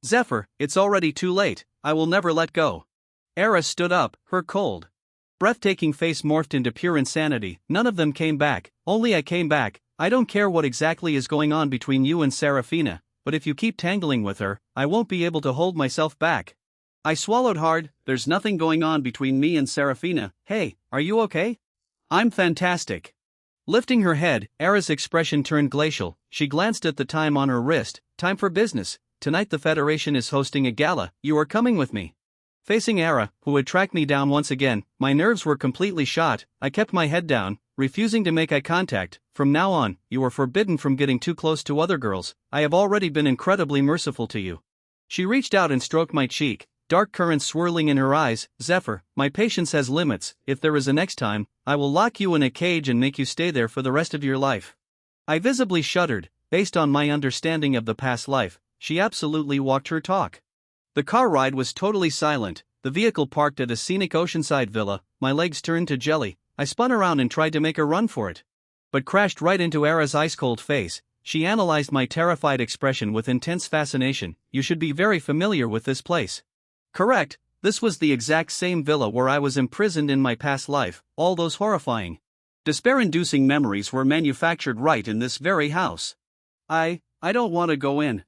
"Zephyr, it's already too late. I will never let go." Era stood up, her cold, breathtaking face morphed into pure insanity. "None of them came back, only I came back. I don't care what exactly is going on between you and Serafina, but if you keep tangling with her, I won't be able to hold myself back." I swallowed hard. "There's nothing going on between me and Serafina. Hey, are you okay?" "I'm fantastic." Lifting her head, Era's expression turned glacial. She glanced at the time on her wrist. "Time for business. Tonight the Federation is hosting a gala. You are coming with me." Facing Era, who had tracked me down once again, my nerves were completely shot. I kept my head down, refusing to make eye contact. "From now on, you are forbidden from getting too close to other girls. I have already been incredibly merciful to you." She reached out and stroked my cheek, dark currents swirling in her eyes. "Zephyr, my patience has limits. If there is a next time, I will lock you in a cage and make you stay there for the rest of your life." I visibly shuddered. Based on my understanding of the past life, she absolutely walked her talk. The car ride was totally silent, the vehicle parked at a scenic oceanside villa. My legs turned to jelly. I spun around and tried to make a run for it, but crashed right into Era's ice-cold face. She analyzed my terrified expression with intense fascination. "You should be very familiar with this place." "Correct, this was the exact same villa where I was imprisoned in my past life. All those horrifying, despair-inducing memories were manufactured right in this very house. I don't want to go in."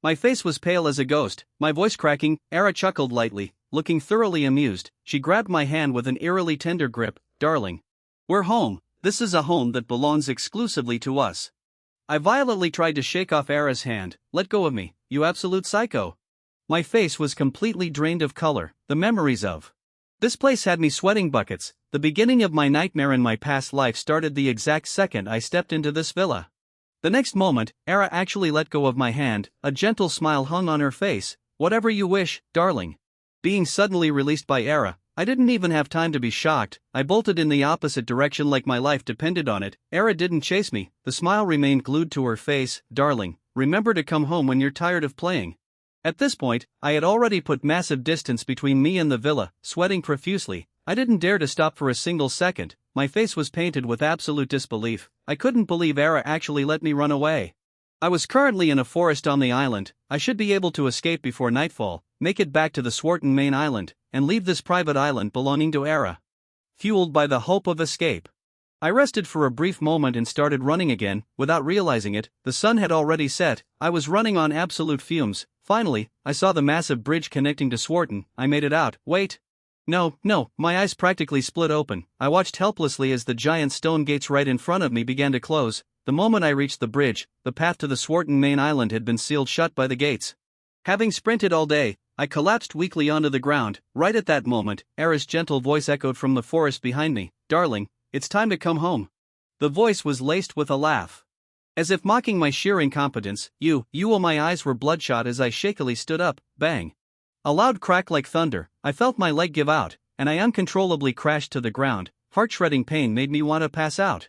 My face was pale as a ghost, my voice cracking. Era chuckled lightly, looking thoroughly amused. She grabbed my hand with an eerily tender grip. "Darling, we're home. This is a home that belongs exclusively to us." I violently tried to shake off Era's hand. "Let go of me, you absolute psycho." My face was completely drained of color. The memories of this place had me sweating buckets. The beginning of my nightmare in my past life started the exact second I stepped into this villa. The next moment, Era actually let go of my hand. A gentle smile hung on her face. "Whatever you wish, darling." Being suddenly released by Era, I didn't even have time to be shocked. I bolted in the opposite direction like my life depended on it. Era didn't chase me. The smile remained glued to her face. "Darling, remember to come home when you're tired of playing." At this point, I had already put massive distance between me and the villa, sweating profusely. I didn't dare to stop for a single second. My face was painted with absolute disbelief. I couldn't believe Era actually let me run away. I was currently in a forest on the island. I should be able to escape before nightfall, make it back to the Swarton main island, and leave this private island belonging to Era. Fueled by the hope of escape, I rested for a brief moment and started running again. Without realizing it, the sun had already set. I was running on absolute fumes. Finally, I saw the massive bridge connecting to Swarton. I made it out. Wait. No, my eyes practically split open. I watched helplessly as the giant stone gates right in front of me began to close. The moment I reached the bridge, the path to the Swarton main island had been sealed shut by the gates. Having sprinted all day, I collapsed weakly onto the ground. Right at that moment, Era's gentle voice echoed from the forest behind me. "Darling, it's time to come home." The voice was laced with a laugh, as if mocking my sheer incompetence. You. My eyes were bloodshot as I shakily stood up. Bang. A loud crack like thunder. I felt my leg give out, and I uncontrollably crashed to the ground. Heart-shredding pain made me want to pass out,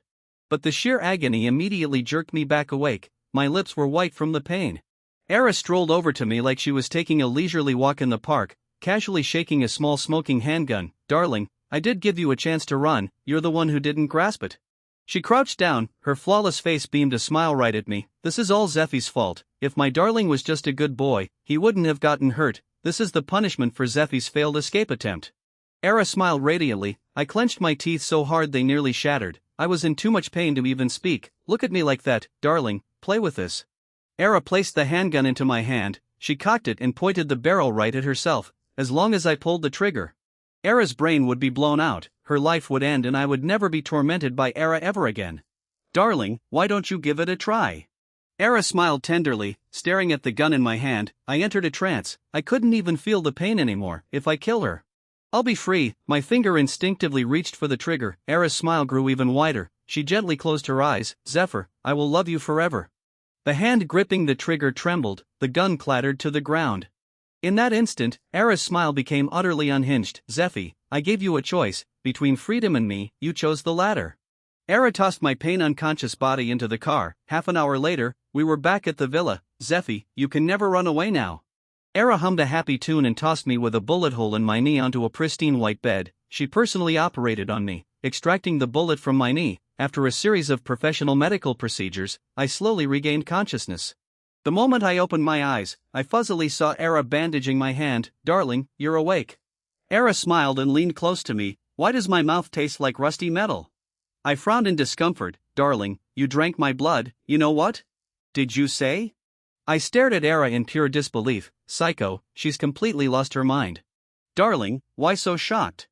but the sheer agony immediately jerked me back awake. My lips were white from the pain. Era strolled over to me like she was taking a leisurely walk in the park, casually shaking a small smoking handgun. "Darling, I did give you a chance to run. You're the one who didn't grasp it." She crouched down, her flawless face beamed a smile right at me. "This is all Zeffy's fault. If my darling was just a good boy, he wouldn't have gotten hurt. This is the punishment for Zeffy's failed escape attempt." Era smiled radiantly. I clenched my teeth so hard they nearly shattered. I was in too much pain to even speak. "Look at me like that, darling, play with this." Era placed the handgun into my hand. She cocked it and pointed the barrel right at herself. As long as I pulled the trigger, Era's brain would be blown out, her life would end, and I would never be tormented by Era ever again. "Darling, why don't you give it a try?" Era smiled tenderly, staring at the gun in my hand. I entered a trance. I couldn't even feel the pain anymore. "If I kill her, I'll be free." My finger instinctively reached for the trigger. Era's smile grew even wider. She gently closed her eyes. "Zephyr, I will love you forever." The hand gripping the trigger trembled, the gun clattered to the ground. In that instant, Era's smile became utterly unhinged. Zeffy, I gave you a choice, between freedom and me, you chose the latter. Era tossed my pain-unconscious body into the car. Half an hour later, we were back at the villa. Zeffy, you can never run away now. Era hummed a happy tune and tossed me with a bullet hole in my knee onto a pristine white bed. She personally operated on me, extracting the bullet from my knee. After a series of professional medical procedures, I slowly regained consciousness. The moment I opened my eyes, I fuzzily saw Era bandaging my hand. Darling, you're awake. Era smiled and leaned close to me. Why does my mouth taste like rusty metal? I frowned in discomfort. Darling, you drank my blood, you know what? Did you say? I stared at Era in pure disbelief. Psycho, she's completely lost her mind. Darling, why so shocked?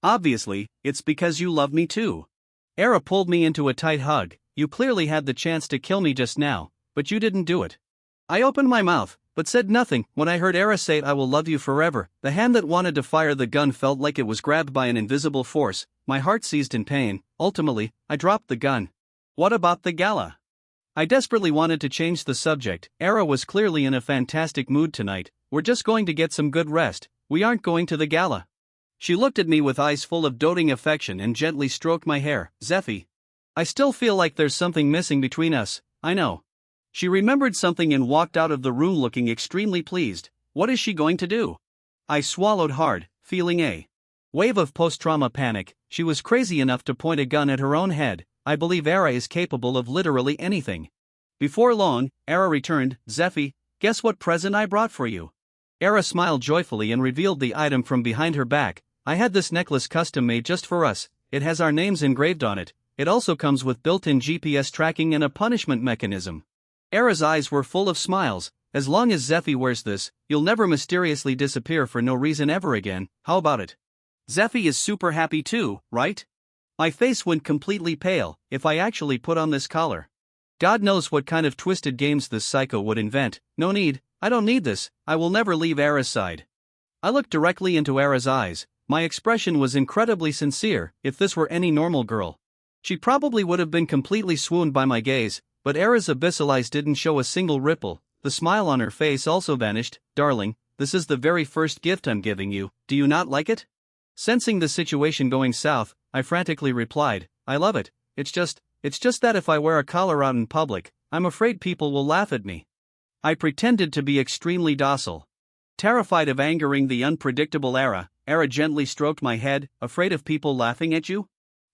Obviously, it's because you love me too. Era pulled me into a tight hug. You clearly had the chance to kill me just now, but you didn't do it. I opened my mouth, but said nothing. When I heard Era say I will love you forever, the hand that wanted to fire the gun felt like it was grabbed by an invisible force. My heart seized in pain. Ultimately, I dropped the gun. What about the gala? I desperately wanted to change the subject. Era was clearly in a fantastic mood tonight. We're just going to get some good rest. We aren't going to the gala. She looked at me with eyes full of doting affection and gently stroked my hair. Zeffy, I still feel like there's something missing between us. I know. She remembered something and walked out of the room looking extremely pleased. What is she going to do? I swallowed hard, feeling a wave of post-trauma panic. She was crazy enough to point a gun at her own head. I believe Era is capable of literally anything. Before long, Era returned. Zeffy, guess what present I brought for you? Era smiled joyfully and revealed the item from behind her back. I had this necklace custom made just for us. It has our names engraved on it. It also comes with built-in GPS tracking and a punishment mechanism. Era's eyes were full of smiles. As long as Zeffy wears this, you'll never mysteriously disappear for no reason ever again. How about it? Zeffy is super happy too, right? My face went completely pale. If I actually put on this collar, God knows what kind of twisted games this psycho would invent. No need, I don't need this. I will never leave Era's side. I looked directly into Era's eyes. My expression was incredibly sincere. If this were any normal girl, she probably would have been completely swooned by my gaze, but Era's abyssal eyes didn't show a single ripple. The smile on her face also vanished. Darling, this is the very first gift I'm giving you. Do you not like it? Sensing the situation going south, I frantically replied, I love it. It's just that if I wear a collar out in public, I'm afraid people will laugh at me. I pretended to be extremely docile. Terrified of angering the unpredictable Era gently stroked my head. Afraid of people laughing at you?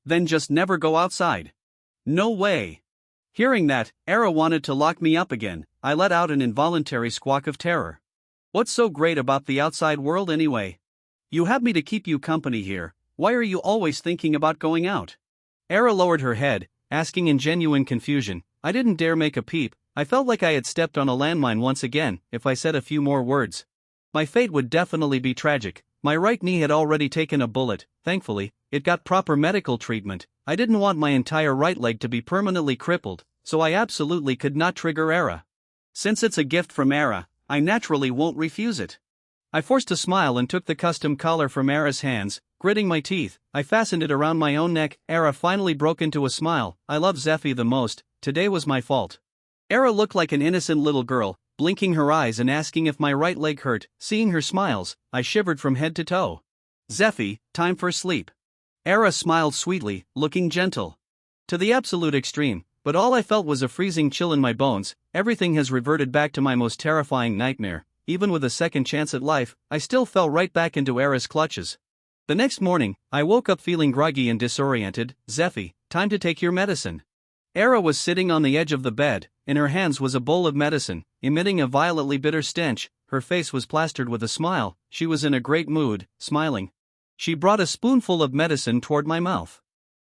Then just never go outside. No way. Hearing that, Era wanted to lock me up again. I let out an involuntary squawk of terror. What's so great about the outside world anyway? You have me to keep you company here. Why are you always thinking about going out? Era lowered her head, asking in genuine confusion. I didn't dare make a peep. I felt like I had stepped on a landmine once again. If I said a few more words, my fate would definitely be tragic. My right knee had already taken a bullet. Thankfully, it got proper medical treatment. I didn't want my entire right leg to be permanently crippled, so I absolutely could not trigger Era. Since it's a gift from Era, I naturally won't refuse it. I forced a smile and took the custom collar from Era's hands. Gritting my teeth, I fastened it around my own neck. Era finally broke into a smile. I love Zeffy the most. Today was my fault. Era looked like an innocent little girl, blinking her eyes and asking if my right leg hurt. Seeing her smiles, I shivered from head to toe. Zeffy, time for sleep. Era smiled sweetly, looking gentle to the absolute extreme, but all I felt was a freezing chill in my bones. Everything has reverted back to my most terrifying nightmare. Even with a second chance at life, I still fell right back into Era's clutches. The next morning, I woke up feeling groggy and disoriented. Zeffy, time to take your medicine. Era was sitting on the edge of the bed. In her hands was a bowl of medicine, emitting a violently bitter stench. Her face was plastered with a smile. She was in a great mood, smiling. She brought a spoonful of medicine toward my mouth.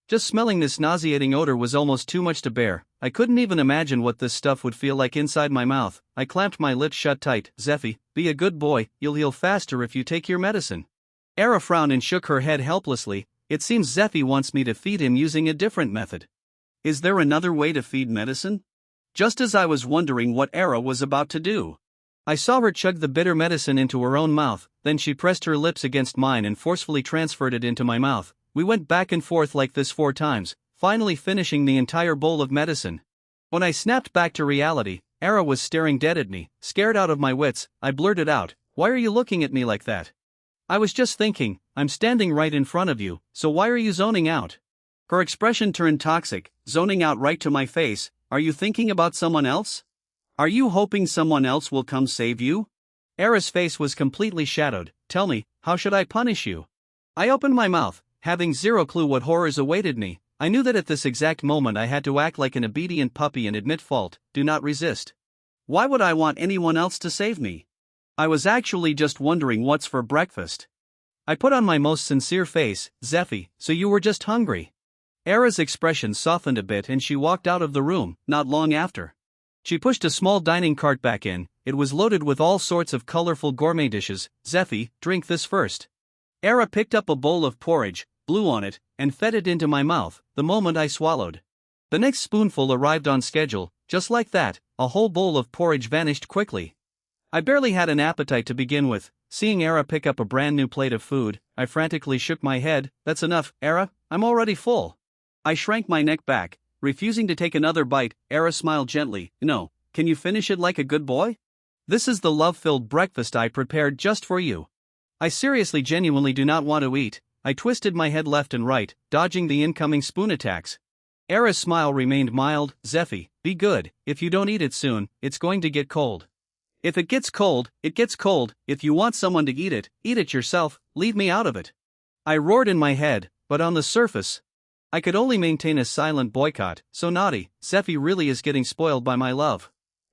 Just smelling this nauseating odor was almost too much to bear. I couldn't even imagine what this stuff would feel like inside my mouth. I clamped my lips shut tight. Zeffy, be a good boy, you'll heal faster if you take your medicine. Era frowned and shook her head helplessly. It seems Zeffy wants me to feed him using a different method. Is there another way to feed medicine? Just as I was wondering what Era was about to do, I saw her chug the bitter medicine into her own mouth. Then she pressed her lips against mine and forcefully transferred it into my mouth. We went back and forth like this 4 times, finally finishing the entire bowl of medicine. When I snapped back to reality, Era was staring dead at me. Scared out of my wits, I blurted out, "Why are you looking at me like that?" "I was just thinking, I'm standing right in front of you, so why are you zoning out?" Her expression turned toxic, zoning out right to my face. "Are you thinking about someone else? Are you hoping someone else will come save you?" Era's face was completely shadowed. "Tell me, how should I punish you?" I opened my mouth, having zero clue what horrors awaited me. I knew that at this exact moment I had to act like an obedient puppy and admit fault, do not resist. Why would I want anyone else to save me? I was actually just wondering what's for breakfast. I put on my most sincere face. "Zeffy, so you were just hungry." Era's expression softened a bit and she walked out of the room. Not long after, she pushed a small dining cart back in. It was loaded with all sorts of colorful gourmet dishes. "Zeffy, drink this first." Era picked up a bowl of porridge, blew on it, and fed it into my mouth. The moment I swallowed, the next spoonful arrived on schedule. Just like that, a whole bowl of porridge vanished quickly. I barely had an appetite to begin with. Seeing Era pick up a brand new plate of food, I frantically shook my head. "That's enough, Era, I'm already full." I shrank my neck back, refusing to take another bite. Era smiled gently. "No, can you finish it like a good boy? This is the love-filled breakfast I prepared just for you." "I seriously genuinely do not want to eat." I twisted my head left and right, dodging the incoming spoon attacks. Era's smile remained mild. "Zeffy, be good, if you don't eat it soon, it's going to get cold. If it gets cold, it gets cold. If you want someone to eat it yourself, leave me out of it." I roared in my head, but on the surface, I could only maintain a silent boycott. "So naughty, Zeffy really is getting spoiled by my love."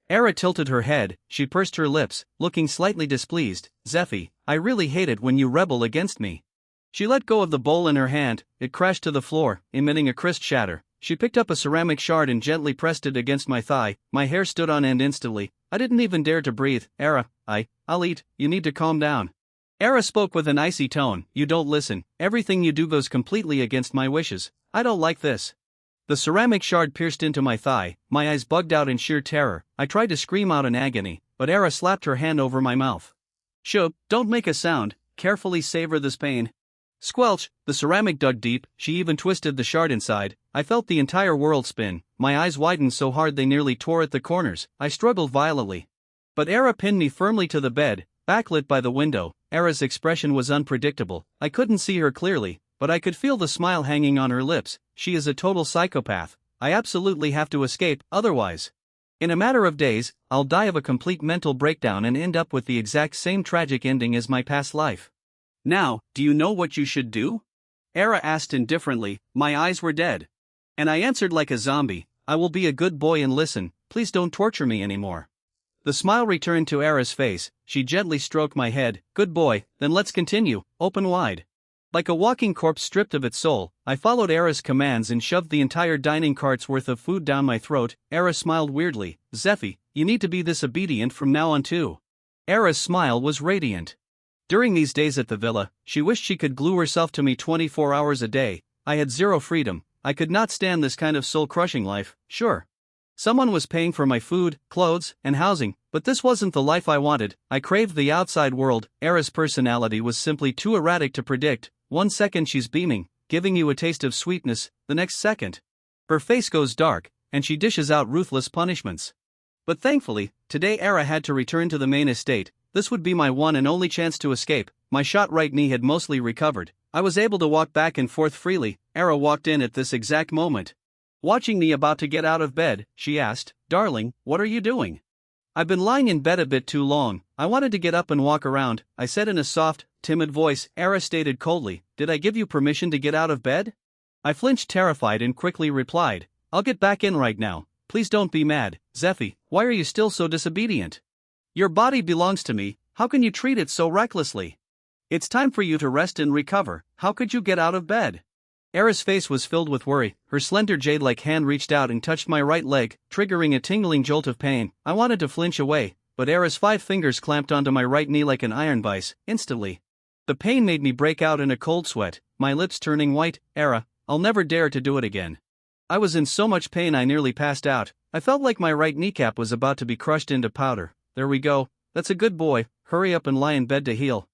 Era tilted her head, she pursed her lips, looking slightly displeased. "Zeffy, I really hate it when you rebel against me." She let go of the bowl in her hand, it crashed to the floor, emitting a crisp shatter. She picked up a ceramic shard and gently pressed it against my thigh. My hair stood on end instantly. I didn't even dare to breathe. "Era, I'll eat, you need to calm down." Era spoke with an icy tone. "You don't listen, everything you do goes completely against my wishes. I don't like this." The ceramic shard pierced into my thigh, my eyes bugged out in sheer terror. I tried to scream out in agony, but Era slapped her hand over my mouth. "Shh, don't make a sound, carefully savor this pain." Squelch, the ceramic dug deep, she even twisted the shard inside. I felt the entire world spin, my eyes widened so hard they nearly tore at the corners. I struggled violently. But Era pinned me firmly to the bed, backlit by the window. Era's expression was unpredictable. I couldn't see her clearly, but I could feel the smile hanging on her lips. She is a total psychopath. I absolutely have to escape, otherwise, in a matter of days, I'll die of a complete mental breakdown and end up with the exact same tragic ending as my past life. "Now, do you know what you should do?" Era asked indifferently. My eyes were dead. And I answered like a zombie. "I will be a good boy and listen, please don't torture me anymore." The smile returned to Era's face, she gently stroked my head. "Good boy, then let's continue, open wide." Like a walking corpse stripped of its soul, I followed Era's commands and shoved the entire dining cart's worth of food down my throat. Era smiled weirdly. "Zeffy, you need to be this obedient from now on too." Era's smile was radiant. During these days at the villa, she wished she could glue herself to me 24 hours a day. I had zero freedom. I could not stand this kind of soul-crushing life. Sure, someone was paying for my food, clothes, and housing, but this wasn't the life I wanted. I craved the outside world. Era's personality was simply too erratic to predict. One second she's beaming, giving you a taste of sweetness, the next second, her face goes dark, and she dishes out ruthless punishments. But thankfully, today Era had to return to the main estate. This would be my one and only chance to escape. My shot right knee had mostly recovered. I was able to walk back and forth freely. Era walked in at this exact moment. Watching me about to get out of bed, she asked, "Darling, what are you doing?" "I've been lying in bed a bit too long. I wanted to get up and walk around," I said in a soft, timid voice. Era stated coldly, "Did I give you permission to get out of bed?" I flinched terrified and quickly replied, "I'll get back in right now. Please don't be mad. Zeffy, why are you still so disobedient? Your body belongs to me, how can you treat it so recklessly? It's time for you to rest and recover, how could you get out of bed?" Era's face was filled with worry, her slender jade-like hand reached out and touched my right leg, triggering a tingling jolt of pain. I wanted to flinch away, but Era's 5 fingers clamped onto my right knee like an iron vise. Instantly, the pain made me break out in a cold sweat, my lips turning white. "Era, I'll never dare to do it again." I was in so much pain I nearly passed out. I felt like my right kneecap was about to be crushed into powder. "There we go, that's a good boy, hurry up and lie in bed to heal."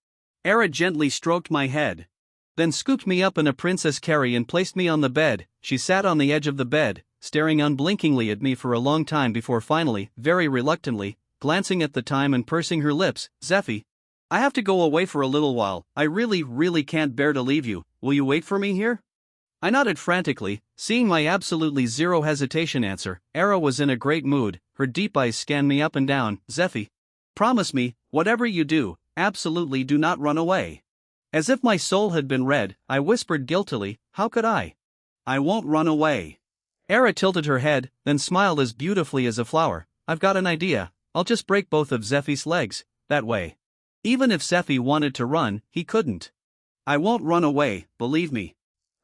Era gently stroked my head, then scooped me up in a princess carry and placed me on the bed. She sat on the edge of the bed, staring unblinkingly at me for a long time before finally, very reluctantly, glancing at the time and pursing her lips. "Zeffy, I have to go away for a little while. I really can't bear to leave you. Will you wait for me here?" I nodded frantically, seeing my absolutely zero hesitation answer. Era was in a great mood, her deep eyes scanned me up and down. "Zeffy, promise me, whatever you do, absolutely do not run away." As if my soul had been read, I whispered guiltily, "How could I? I won't run away." Era tilted her head, then smiled as beautifully as a flower. "I've got an idea. I'll just break both of Zeffy's legs, that way. Even if Zeffy wanted to run, he couldn't. I won't run away, believe me."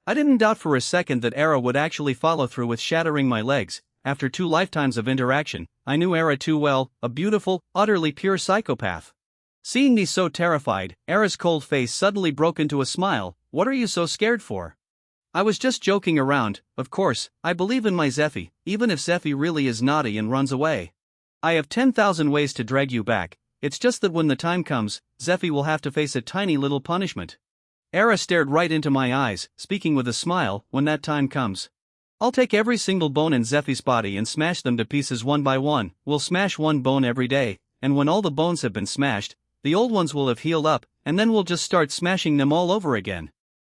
I didn't doubt for a second that Era would actually follow through with shattering my legs. After 2 lifetimes of interaction, I knew Era too well, a beautiful, utterly pure psychopath. Seeing me so terrified, Era's cold face suddenly broke into a smile. "What are you so scared for? I was just joking around. Of course, I believe in my Zeffy, even if Zeffy really is naughty and runs away. I have 10,000 ways to drag you back. It's just that when the time comes, Zeffy will have to face a tiny little punishment." Era stared right into my eyes, speaking with a smile. "When that time comes, I'll take every single bone in Zeffy's body and smash them to pieces one by one. We'll smash one bone every day, and when all the bones have been smashed, the old ones will have healed up, and then we'll just start smashing them all over again."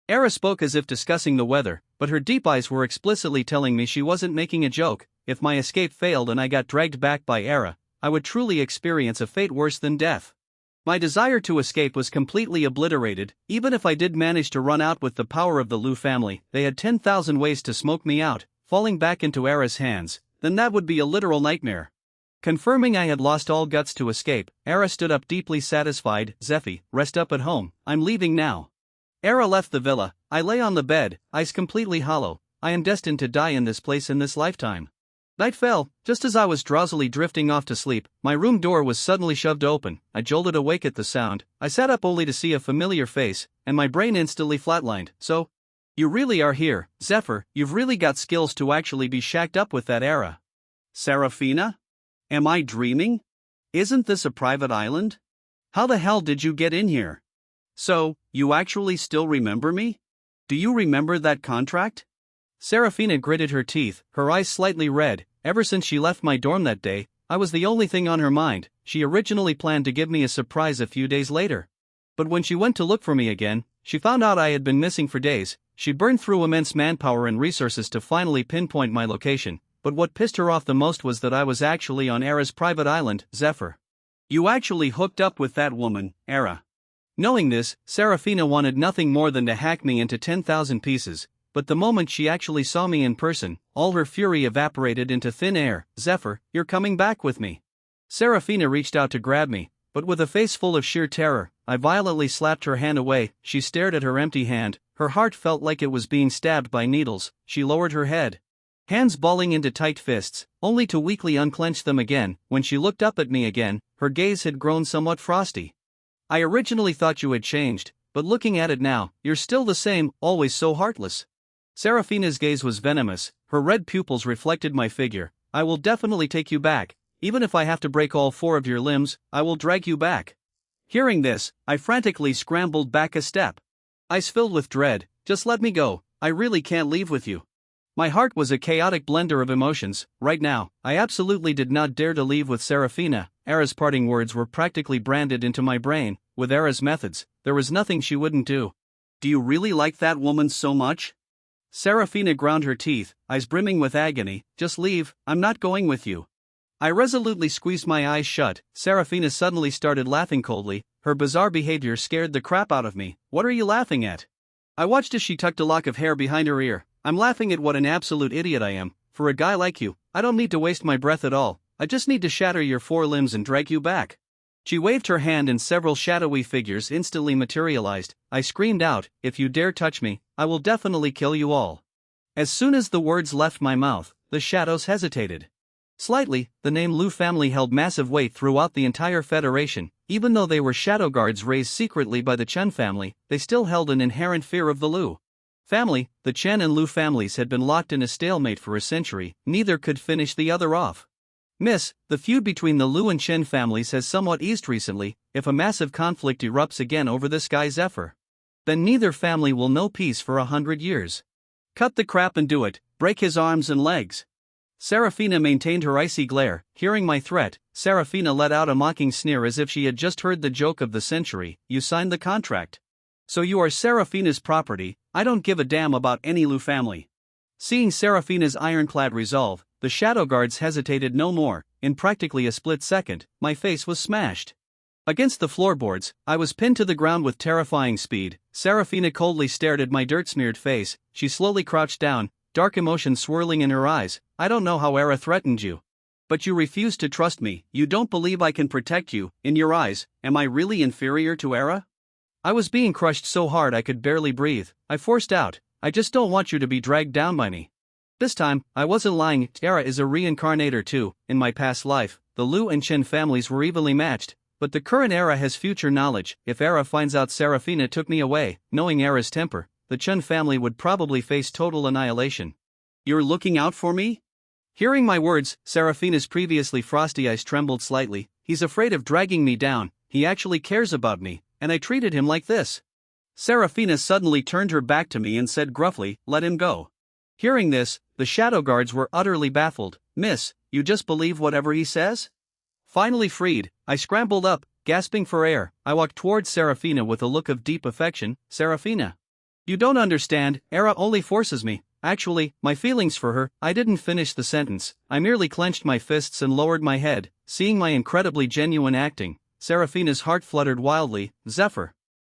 Era spoke as if discussing the weather, but her deep eyes were explicitly telling me she wasn't making a joke. If my escape failed and I got dragged back by Era, I would truly experience a fate worse than death. My desire to escape was completely obliterated. Even if I did manage to run out with the power of the Liu family, they had 10,000 ways to smoke me out. Falling back into Era's hands, then that would be a literal nightmare. Confirming I had lost all guts to escape, Era stood up deeply satisfied. "Zeffy, rest up at home. I'm leaving now." Era left the villa. I lay on the bed, eyes completely hollow. I am destined to die in this place in this lifetime. Night fell. Just as I was drowsily drifting off to sleep, my room door was suddenly shoved open. I jolted awake at the sound. I sat up only to see a familiar face, and my brain instantly flatlined. "So, you really are here, Zephyr. You've really got skills to actually be shacked up with that Era." "Serafina? Am I dreaming? Isn't this a private island? How the hell did you get in here? So, you actually still remember me? Do you remember that contract?" Serafina gritted her teeth, her eyes slightly red. Ever since she left my dorm that day, I was the only thing on her mind. She originally planned to give me a surprise a few days later. But when she went to look for me again, she found out I had been missing for days. She burned through immense manpower and resources to finally pinpoint my location, but what pissed her off the most was that I was actually on Era's private island. "Zephyr, you actually hooked up with that woman, Era." Knowing this, Serafina wanted nothing more than to hack me into 10,000 pieces. But the moment she actually saw me in person, all her fury evaporated into thin air. "Zephyr, you're coming back with me." Serafina reached out to grab me, but with a face full of sheer terror, I violently slapped her hand away. She stared at her empty hand, her heart felt like it was being stabbed by needles. She lowered her head, hands balling into tight fists, only to weakly unclench them again. When she looked up at me again, her gaze had grown somewhat frosty. "I originally thought you had changed, but looking at it now, you're still the same, always so heartless." Serafina's gaze was venomous, her red pupils reflected my figure. "I will definitely take you back. Even if I have to break all 4 of your limbs, I will drag you back." Hearing this, I frantically scrambled back a step. Eyes filled with dread. "Just let me go. I really can't leave with you." My heart was a chaotic blender of emotions. Right now, I absolutely did not dare to leave with Serafina. Era's parting words were practically branded into my brain. With Era's methods, there was nothing she wouldn't do. "Do you really like that woman so much?" Serafina ground her teeth, eyes brimming with agony. "Just leave, I'm not going with you." I resolutely squeezed my eyes shut. Serafina suddenly started laughing coldly. Her bizarre behavior scared the crap out of me. "What are you laughing at?" I watched as she tucked a lock of hair behind her ear. "I'm laughing at what an absolute idiot I am. For a guy like you, I don't need to waste my breath at all. I just need to shatter your 4 limbs and drag you back." She waved her hand and several shadowy figures instantly materialized. I screamed out, "If you dare touch me, I will definitely kill you all." As soon as the words left my mouth, the shadows hesitated. Slightly, the name Liu family held massive weight throughout the entire Federation. Even though they were shadow guards raised secretly by the Chen family, they still held an inherent fear of the Liu family. The Chen and Liu families had been locked in a stalemate for a century, neither could finish the other off. "Miss, the feud between the Liu and Chen families has somewhat eased recently. If a massive conflict erupts again over this guy Zephyr, then neither family will know peace for 100 years. Cut the crap and do it, break his arms and legs." Serafina maintained her icy glare. Hearing my threat, Serafina let out a mocking sneer as if she had just heard the joke of the century. You signed the contract. So you are Serafina's property. I don't give a damn about any Lu family. Seeing Serafina's ironclad resolve, the shadow guards hesitated no more. In practically a split second, my face was smashed against the floorboards. I was pinned to the ground with terrifying speed. Serafina coldly stared at my dirt-smeared face. She slowly crouched down, dark emotion swirling in her eyes. I don't know how Era threatened you. But you refuse to trust me. You don't believe I can protect you. In your eyes, am I really inferior to Era? I was being crushed so hard I could barely breathe. I forced out, I just don't want you to be dragged down by me. This time, I wasn't lying. Era is a reincarnator too. In my past life, the Lu and Chen families were evenly matched. But the current Era has future knowledge. If Era finds out Serafina took me away, knowing Era's temper, the Chen family would probably face total annihilation. You're looking out for me? Hearing my words, Serafina's previously frosty eyes trembled slightly. He's afraid of dragging me down. He actually cares about me, and I treated him like this. Serafina suddenly turned her back to me and said gruffly, "Let him go." Hearing this, the shadow guards were utterly baffled. Miss, you just believe whatever he says? Finally freed, I scrambled up, gasping for air. I walked towards Serafina with a look of deep affection. Serafina, you don't understand. Era only forces me. Actually, my feelings for her. I didn't finish the sentence. I merely clenched my fists and lowered my head. Seeing my incredibly genuine acting, Serafina's heart fluttered wildly. Zephyr,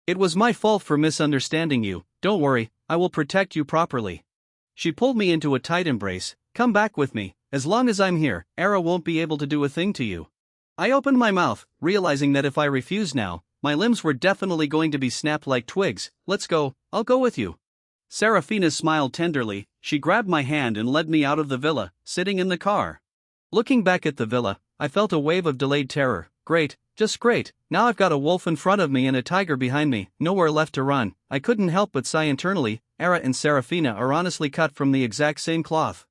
it was my fault for misunderstanding you. Don't worry, I will protect you properly. She pulled me into a tight embrace. Come back with me. As long as I'm here, Era won't be able to do a thing to you. I opened my mouth, realizing that if I refused now, my limbs were definitely going to be snapped like twigs. Let's go, I'll go with you. Serafina smiled tenderly. She grabbed my hand and led me out of the villa, sitting in the car. Looking back at the villa, I felt a wave of delayed terror. Great, just great. Now I've got a wolf in front of me and a tiger behind me, nowhere left to run. I couldn't help but sigh internally. Era and Serafina are honestly cut from the exact same cloth.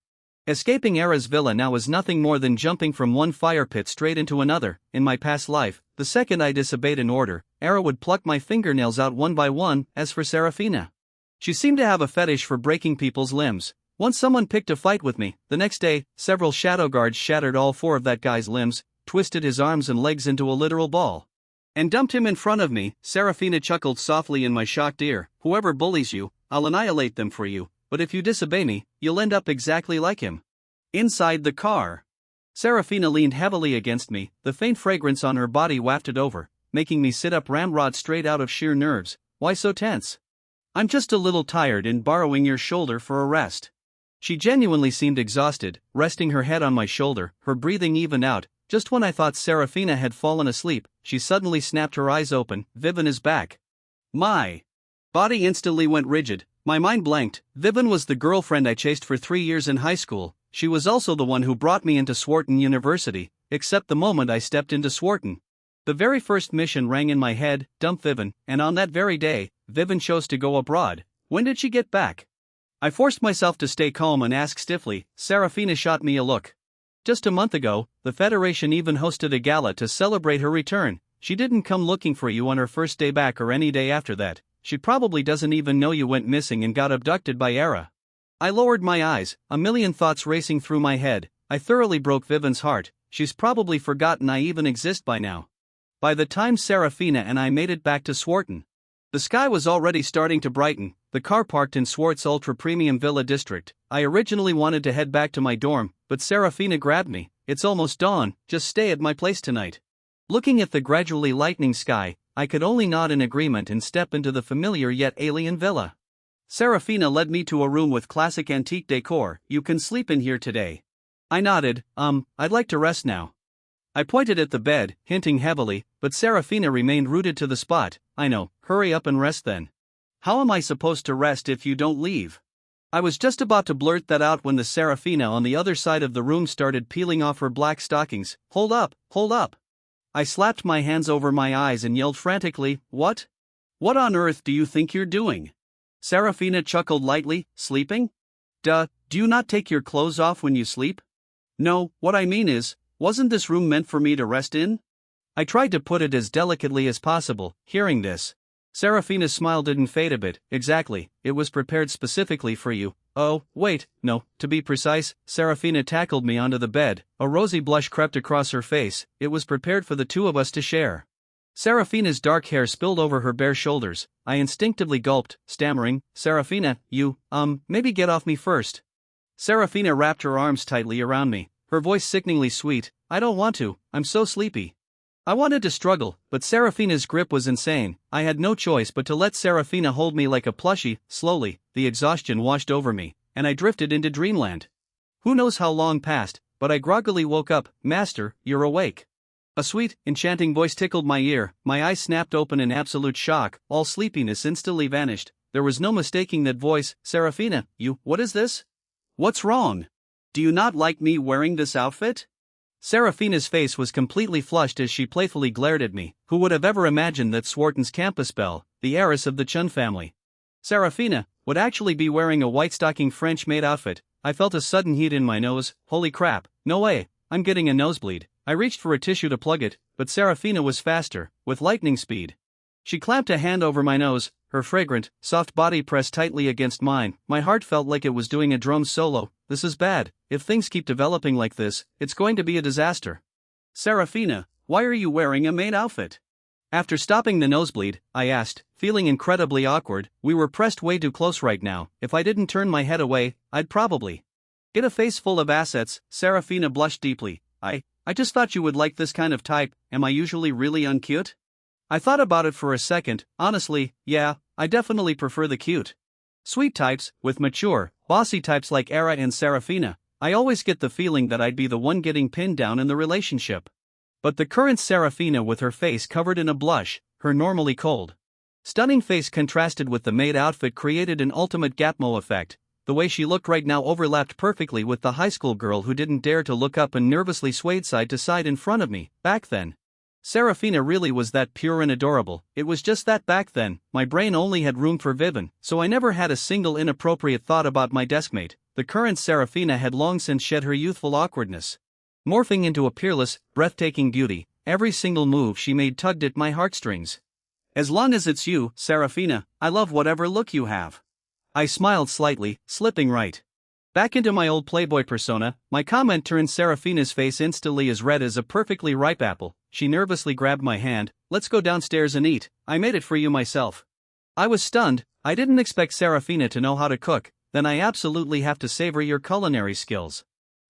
Escaping Era's villa now is nothing more than jumping from one fire pit straight into another. In my past life, the second I disobeyed an order, Era would pluck my fingernails out one by one. As for Serafina, she seemed to have a fetish for breaking people's limbs. Once someone picked a fight with me, the next day, several shadow guards shattered all four of that guy's limbs, twisted his arms and legs into a literal ball, and dumped him in front of me. Serafina chuckled softly in my shocked ear. Whoever bullies you, I'll annihilate them for you, but if you disobey me, you'll end up exactly like him. Inside the car, Serafina leaned heavily against me, the faint fragrance on her body wafted over, making me sit up ramrod straight out of sheer nerves. Why so tense? I'm just a little tired and borrowing your shoulder for a rest. She genuinely seemed exhausted, resting her head on my shoulder, her breathing evened out. Just when I thought Serafina had fallen asleep, she suddenly snapped her eyes open. Vivian is back. My body instantly went rigid, my mind blanked. Vivian was the girlfriend I chased for 3 years in high school. She was also the one who brought me into Swarton University, except the moment I stepped into Swarton. The very first mission rang in my head, dump Vivian, and on that very day, Vivian chose to go abroad. When did she get back? I forced myself to stay calm and ask stiffly. Serafina shot me a look. Just a month ago, the Federation even hosted a gala to celebrate her return. She didn't come looking for you on her first day back or any day after that. She probably doesn't even know you went missing and got abducted by Era. I lowered my eyes, a million thoughts racing through my head. I thoroughly broke Vivian's heart. She's probably forgotten I even exist by now. By the time Serafina and I made it back to Swarton, the sky was already starting to brighten. The car parked in Swart's Ultra Premium Villa District. I originally wanted to head back to my dorm, but Serafina grabbed me. It's almost dawn, just stay at my place tonight. Looking at the gradually lightening sky, I could only nod in agreement and step into the familiar yet alien villa. Serafina led me to a room with classic antique decor. You can sleep in here today. I nodded. I'd like to rest now. I pointed at the bed, hinting heavily, but Serafina remained rooted to the spot. I know, hurry up and rest then. How am I supposed to rest if you don't leave? I was just about to blurt that out when the Serafina on the other side of the room started peeling off her black stockings. Hold up, hold up. I slapped my hands over my eyes and yelled frantically, What? What on earth do you think you're doing? Serafina chuckled lightly. Sleeping? Do you not take your clothes off when you sleep? No, what I mean is, wasn't this room meant for me to rest in? I tried to put it as delicately as possible. Hearing this, Serafina's smile didn't fade a bit. Exactly, it was prepared specifically for you. Oh, wait, no, to be precise, Serafina tackled me onto the bed, a rosy blush crept across her face. It was prepared for the two of us to share. Serafina's dark hair spilled over her bare shoulders. I instinctively gulped, stammering, Serafina, maybe get off me first. Serafina wrapped her arms tightly around me, her voice sickeningly sweet. I don't want to, I'm so sleepy. I wanted to struggle, but Serafina's grip was insane. I had no choice but to let Serafina hold me like a plushie. Slowly, the exhaustion washed over me, and I drifted into dreamland. Who knows how long passed, but I groggily woke up. Master, you're awake. A sweet, enchanting voice tickled my ear. My eyes snapped open in absolute shock. All sleepiness instantly vanished. There was no mistaking that voice. Serafina, what is this? What's wrong? Do you not like me wearing this outfit? Serafina's face was completely flushed as she playfully glared at me. Who would have ever imagined that Swarton's campus belle, the heiress of the Chun family, Serafina, would actually be wearing a white-stocking French-maid outfit? I felt a sudden heat in my nose. Holy crap, no way, I'm getting a nosebleed. I reached for a tissue to plug it, but Serafina was faster, with lightning speed. She clamped a hand over my nose, her fragrant, soft body pressed tightly against mine. My heart felt like it was doing a drum solo. This is bad. If things keep developing like this, it's going to be a disaster. Serafina, why are you wearing a maid outfit? After stopping the nosebleed, I asked, feeling incredibly awkward. We were pressed way too close right now. If I didn't turn my head away, I'd probably get a face full of assets. Serafina blushed deeply. I just thought you would like this kind of type. Am I usually really uncute? I thought about it for a second. Honestly, yeah, I definitely prefer the cute, sweet types, with mature, bossy types like Era and Serafina. I always get the feeling that I'd be the one getting pinned down in the relationship. But the current Serafina, with her face covered in a blush, her normally cold, stunning face contrasted with the maid outfit, created an ultimate Gapmo effect. The way she looked right now overlapped perfectly with the high school girl who didn't dare to look up and nervously swayed side to side in front of me. Back then, Serafina really was that pure and adorable. It was just that back then, my brain only had room for Vivian, so I never had a single inappropriate thought about my deskmate. The current Serafina had long since shed her youthful awkwardness, morphing into a peerless, breathtaking beauty. Every single move she made tugged at my heartstrings. As long as it's you, Serafina, I love whatever look you have. I smiled slightly, slipping right back into my old playboy persona. My comment turned Serafina's face instantly as red as a perfectly ripe apple. She nervously grabbed my hand. Let's go downstairs and eat. I made it for you myself. I was stunned. I didn't expect Serafina to know how to cook. Then I absolutely have to savor your culinary skills.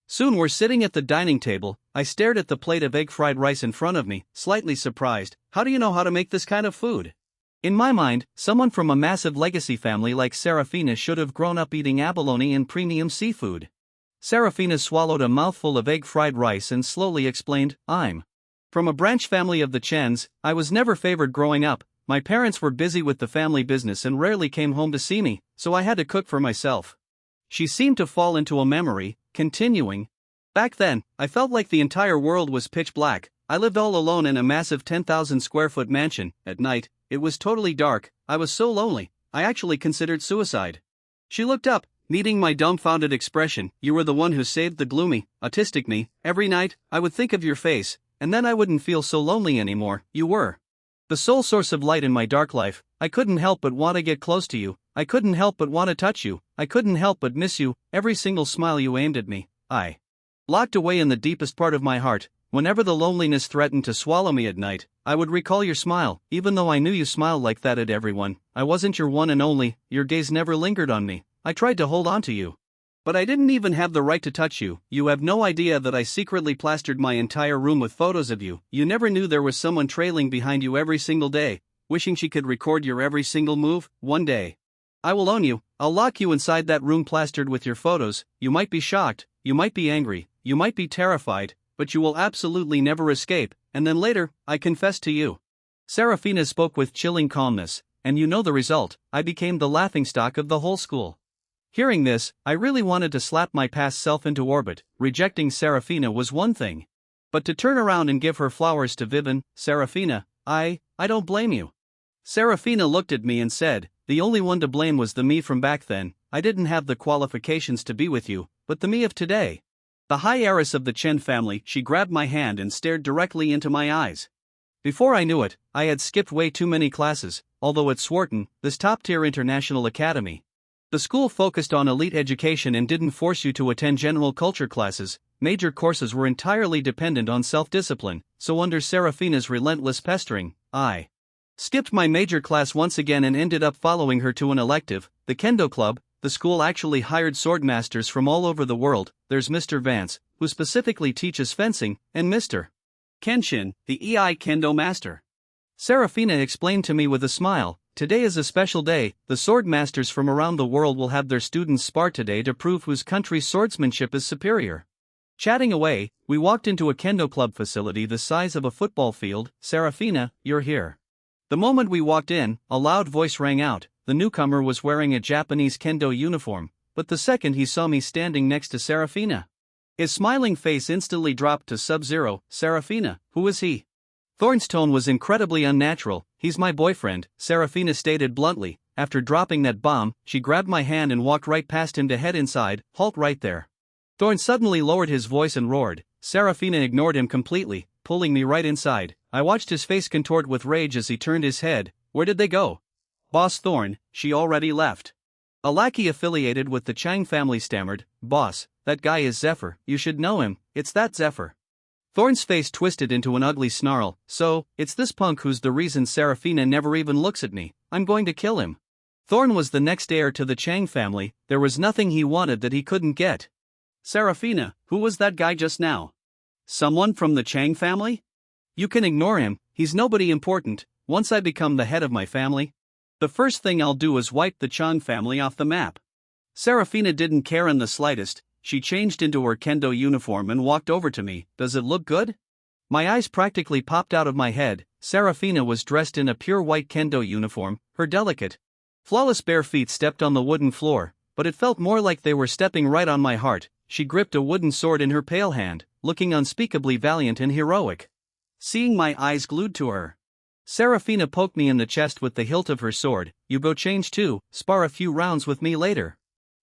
Soon we're sitting at the dining table. I stared at the plate of egg-fried rice in front of me, slightly surprised. How do you know how to make this kind of food? In my mind, someone from a massive legacy family like Serafina should have grown up eating abalone and premium seafood. Serafina swallowed a mouthful of egg-fried rice and slowly explained, I'm from a branch family of the Chens. I was never favored growing up. My parents were busy with the family business and rarely came home to see me, so I had to cook for myself. She seemed to fall into a memory, continuing. Back then, I felt like the entire world was pitch black. I lived all alone in a massive 10,000 square foot mansion. At night, it was totally dark. I was so lonely, I actually considered suicide. She looked up, meeting my dumbfounded expression. You were the one who saved the gloomy, autistic me. Every night, I would think of your face, and then I wouldn't feel so lonely anymore. You were the sole source of light in my dark life. I couldn't help but want to get close to you. I couldn't help but want to touch you. I couldn't help but miss you. Every single smile you aimed at me, I locked away in the deepest part of my heart. Whenever the loneliness threatened to swallow me at night, I would recall your smile. Even though I knew you smiled like that at everyone, I wasn't your one and only. Your gaze never lingered on me. I tried to hold on to you, but I didn't even have the right to touch you. You have no idea that I secretly plastered my entire room with photos of you. You never knew there was someone trailing behind you every single day, wishing she could record your every single move. One day, I will own you. I'll lock you inside that room plastered with your photos. You might be shocked, you might be angry, you might be terrified, but you will absolutely never escape. And then later, I confess to you. Serafina spoke with chilling calmness, and you know the result. I became the laughingstock of the whole school. Hearing this, I really wanted to slap my past self into orbit. Rejecting Serafina was one thing, but to turn around and give her flowers to Vivian, Serafina, I don't blame you. Serafina looked at me and said, the only one to blame was the me from back then. I didn't have the qualifications to be with you, but the me of today, the high heiress of the Chen family. She grabbed my hand and stared directly into my eyes. Before I knew it, I had skipped way too many classes, although at Swarton, this top-tier international academy. The school focused on elite education and didn't force you to attend general culture classes. Major courses were entirely dependent on self-discipline, so under Serafina's relentless pestering, I skipped my major class once again and ended up following her to an elective, the Kendo Club. The school actually hired swordmasters from all over the world. There's Mr. Vance, who specifically teaches fencing, and Mr. Kenshin, the EI Kendo master. Serafina explained to me with a smile, "Today is a special day. The sword masters from around the world will have their students spar today to prove whose country's swordsmanship is superior." Chatting away, we walked into a Kendo Club facility the size of a football field. "Serafina, you're here." The moment we walked in, a loud voice rang out. The newcomer was wearing a Japanese Kendo uniform, but the second he saw me standing next to Serafina, his smiling face instantly dropped to sub-zero. "Serafina, who is he?" Thorn's tone was incredibly unnatural. "He's my boyfriend," Serafina stated bluntly. After dropping that bomb, she grabbed my hand and walked right past him to head inside. "Halt right there." Thorn suddenly lowered his voice and roared. Serafina ignored him completely, pulling me right inside. I watched his face contort with rage as he turned his head. "Where did they go?" "Boss Thorn, she already left." A lackey affiliated with the Chang family stammered. "Boss, that guy is Zephyr, you should know him, it's that Zephyr." Thorn's face twisted into an ugly snarl. "So, it's this punk who's the reason Serafina never even looks at me. I'm going to kill him." Thorn was the next heir to the Chang family. There was nothing he wanted that he couldn't get. "Serafina, who was that guy just now? Someone from the Chang family?" "You can ignore him, he's nobody important. Once I become the head of my family, the first thing I'll do is wipe the Chang family off the map." Serafina didn't care in the slightest. She changed into her Kendo uniform and walked over to me. "Does it look good?" My eyes practically popped out of my head. Serafina was dressed in a pure white Kendo uniform. Her delicate, flawless bare feet stepped on the wooden floor, but it felt more like they were stepping right on my heart. She gripped a wooden sword in her pale hand, looking unspeakably valiant and heroic. Seeing my eyes glued to her, Serafina poked me in the chest with the hilt of her sword. "You go change too, spar a few rounds with me later."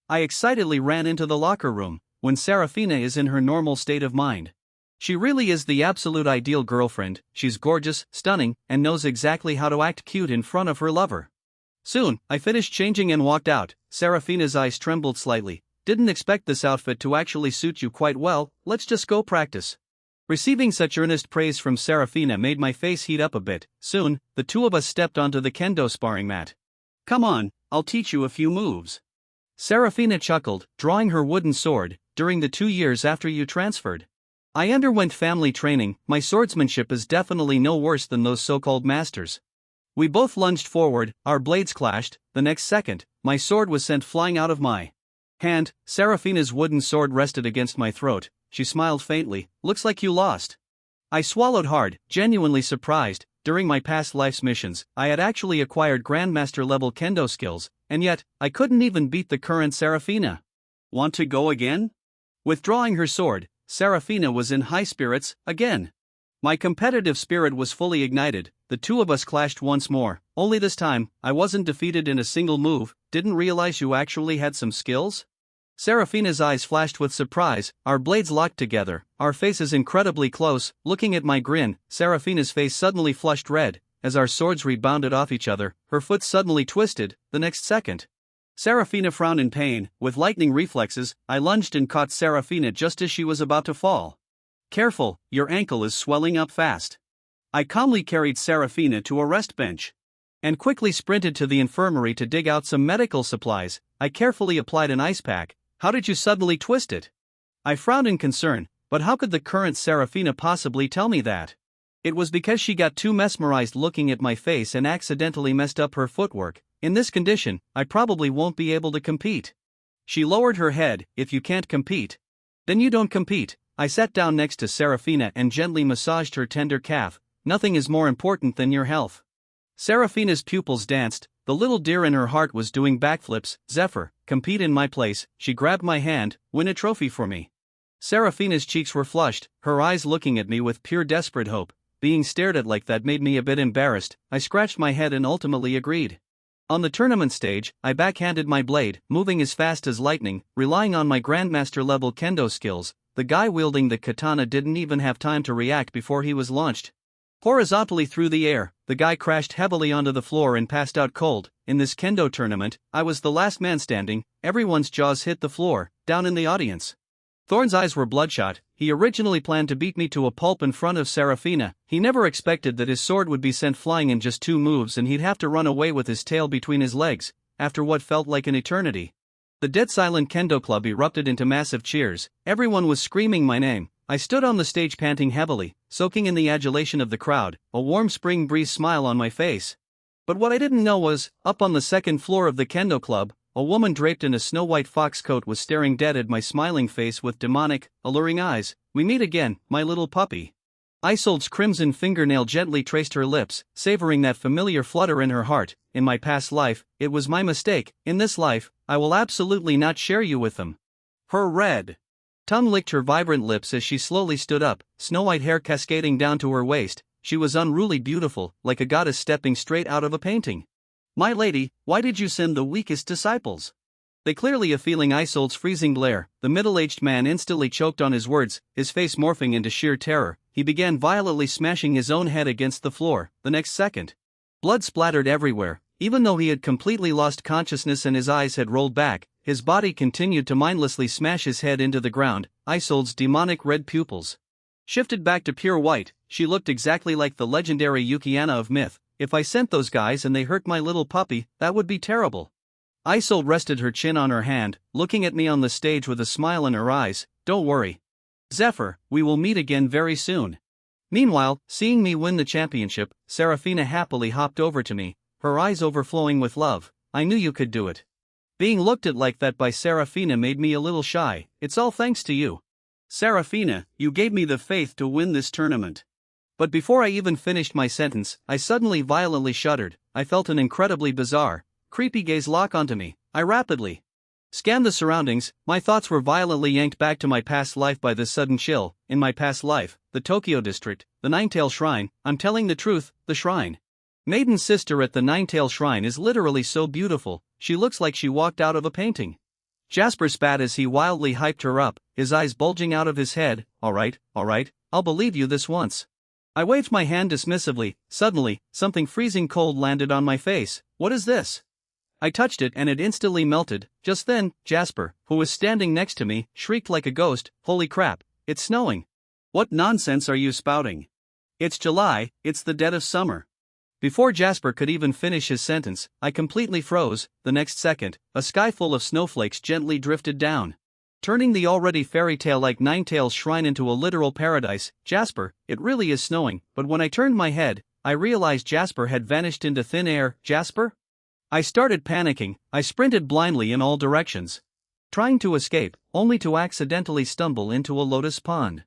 I excitedly ran into the locker room. When Serafina is in her normal state of mind, she really is the absolute ideal girlfriend. She's gorgeous, stunning, and knows exactly how to act cute in front of her lover. Soon, I finished changing and walked out. Serafina's eyes trembled slightly. "Didn't expect this outfit to actually suit you quite well, let's just go practice." Receiving such earnest praise from Serafina made my face heat up a bit. Soon, the two of us stepped onto the Kendo sparring mat. "Come on, I'll teach you a few moves." Serafina chuckled, drawing her wooden sword. "During the 2 years after you transferred, I underwent family training. My swordsmanship is definitely no worse than those so-called masters." We both lunged forward, our blades clashed. The next second, my sword was sent flying out of my hand. Serafina's wooden sword rested against my throat. She smiled faintly. "Looks like you lost." I swallowed hard, genuinely surprised. During my past life's missions, I had actually acquired Grandmaster-level Kendo skills, and yet, I couldn't even beat the current Serafina. "Want to go again?" Withdrawing her sword, Serafina was in high spirits, again. My competitive spirit was fully ignited. The two of us clashed once more, only this time, I wasn't defeated in a single move. "Didn't realize you actually had some skills?" Serafina's eyes flashed with surprise. Our blades locked together, our faces incredibly close. Looking at my grin, Serafina's face suddenly flushed red. As our swords rebounded off each other, her foot suddenly twisted. The next second, Serafina frowned in pain. With lightning reflexes, I lunged and caught Serafina just as she was about to fall. "Careful, your ankle is swelling up fast." I calmly carried Serafina to a rest bench and quickly sprinted to the infirmary to dig out some medical supplies. I carefully applied an ice pack. "How did you suddenly twist it?" I frowned in concern, but how could the current Serafina possibly tell me that? It was because she got too mesmerized looking at my face and accidentally messed up her footwork. "In this condition, I probably won't be able to compete." She lowered her head. "If you can't compete, then you don't compete." I sat down next to Serafina and gently massaged her tender calf. "Nothing is more important than your health." Serafina's pupils danced. The little deer in her heart was doing backflips. "Zephyr, compete in my place." She grabbed my hand. "Win a trophy for me." Serafina's cheeks were flushed, her eyes looking at me with pure desperate hope. Being stared at like that made me a bit embarrassed. I scratched my head and ultimately agreed. On the tournament stage, I backhanded my blade, moving as fast as lightning, relying on my Grandmaster-level Kendo skills. The guy wielding the katana didn't even have time to react before he was launched. Horizontally through the air, the guy crashed heavily onto the floor and passed out cold. In this kendo tournament, I was the last man standing. Everyone's jaws hit the floor, down in the audience. Thorn's eyes were bloodshot. He originally planned to beat me to a pulp in front of Serafina. He never expected that his sword would be sent flying in just 2 moves and he'd have to run away with his tail between his legs, after what felt like an eternity. The dead silent kendo club erupted into massive cheers. Everyone was screaming my name. I stood on the stage panting heavily, soaking in the adulation of the crowd, a warm spring breeze smile on my face. But what I didn't know was, up on the second floor of the kendo club, a woman draped in a snow-white fox coat was staring dead at my smiling face with demonic, alluring eyes. "We meet again, my little puppy." Isolde's crimson fingernail gently traced her lips, savoring that familiar flutter in her heart. In my past life, it was my mistake. In this life, I will absolutely not share you with them. Her red tongue licked her vibrant lips as she slowly stood up, snow-white hair cascading down to her waist. She was unruly beautiful, like a goddess stepping straight out of a painting. "My lady, why did you send the weakest disciples?" They clearly feeling Isolde's freezing glare. The middle-aged man instantly choked on his words, his face morphing into sheer terror. He began violently smashing his own head against the floor. The next second, blood splattered everywhere. Even though he had completely lost consciousness and his eyes had rolled back, his body continued to mindlessly smash his head into the ground. Isolde's demonic red pupils shifted back to pure white. She looked exactly like the legendary Yukiana of myth. If I sent those guys and they hurt my little puppy, that would be terrible. Isolde rested her chin on her hand, looking at me on the stage with a smile in her eyes. "Don't worry, Zephyr, we will meet again very soon." Meanwhile, seeing me win the championship, Serafina happily hopped over to me, her eyes overflowing with love. "I knew you could do it." Being looked at like that by Serafina made me a little shy. "It's all thanks to you. Serafina, you gave me the faith to win this tournament." But before I even finished my sentence, I suddenly violently shuddered. I felt an incredibly bizarre, creepy gaze lock onto me. I rapidly scanned the surroundings. My thoughts were violently yanked back to my past life by this sudden chill. In my past life, the Tokyo district, the Ninetail Shrine. I'm telling the truth, the shrine. Maiden's sister at the Ninetail Shrine is literally so beautiful, she looks like she walked out of a painting. Jasper spat as he wildly hyped her up, his eyes bulging out of his head. All right, I'll believe you this once." I waved my hand dismissively. Suddenly, something freezing cold landed on my face. "What is this?" I touched it and it instantly melted. Just then, Jasper, who was standing next to me, shrieked like a ghost. "Holy crap, it's snowing. What nonsense are you spouting? It's July, it's the dead of summer." Before Jasper could even finish his sentence, I completely froze. The next second, a sky full of snowflakes gently drifted down, turning the already fairy tale-like Ninetail's Shrine into a literal paradise. "Jasper, it really is snowing." But when I turned my head, I realized Jasper had vanished into thin air. "Jasper?" I started panicking. I sprinted blindly in all directions, trying to escape, only to accidentally stumble into a lotus pond.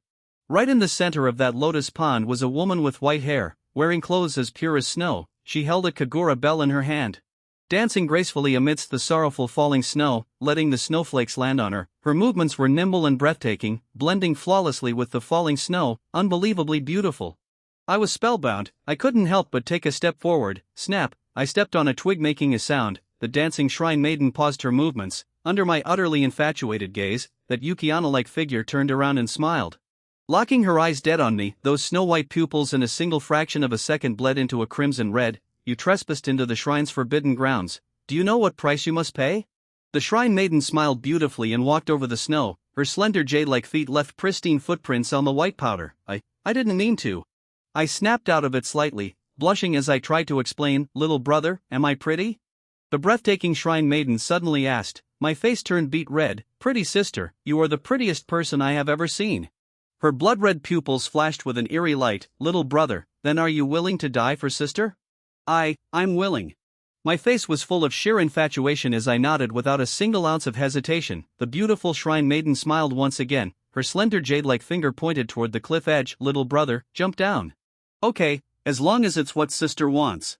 Right in the center of that lotus pond was a woman with white hair, wearing clothes as pure as snow. She held a kagura bell in her hand, dancing gracefully amidst the sorrowful falling snow, letting the snowflakes land on her. Her movements were nimble and breathtaking, blending flawlessly with the falling snow, unbelievably beautiful. I was spellbound. I couldn't help but take a step forward. Snap! I stepped on a twig making a sound. The dancing shrine maiden paused her movements. Under my utterly infatuated gaze, that Yukiana-like figure turned around and smiled, locking her eyes dead on me. Those snow-white pupils in a single fraction of a second bled into a crimson red. "You trespassed into the shrine's forbidden grounds. Do you know what price you must pay?" The shrine maiden smiled beautifully and walked over the snow. Her slender jade-like feet left pristine footprints on the white powder. I didn't mean to. I snapped out of it slightly, blushing as I tried to explain. "Little brother, am I pretty?" The breathtaking shrine maiden suddenly asked. My face turned beet red. "Pretty sister, you are the prettiest person I have ever seen." Her blood-red pupils flashed with an eerie light. "Little brother, then are you willing to die for sister?" I'm willing." My face was full of sheer infatuation as I nodded without a single ounce of hesitation. The beautiful shrine maiden smiled once again. Her slender jade-like finger pointed toward the cliff edge. "Little brother, jump down." "Okay, as long as it's what sister wants."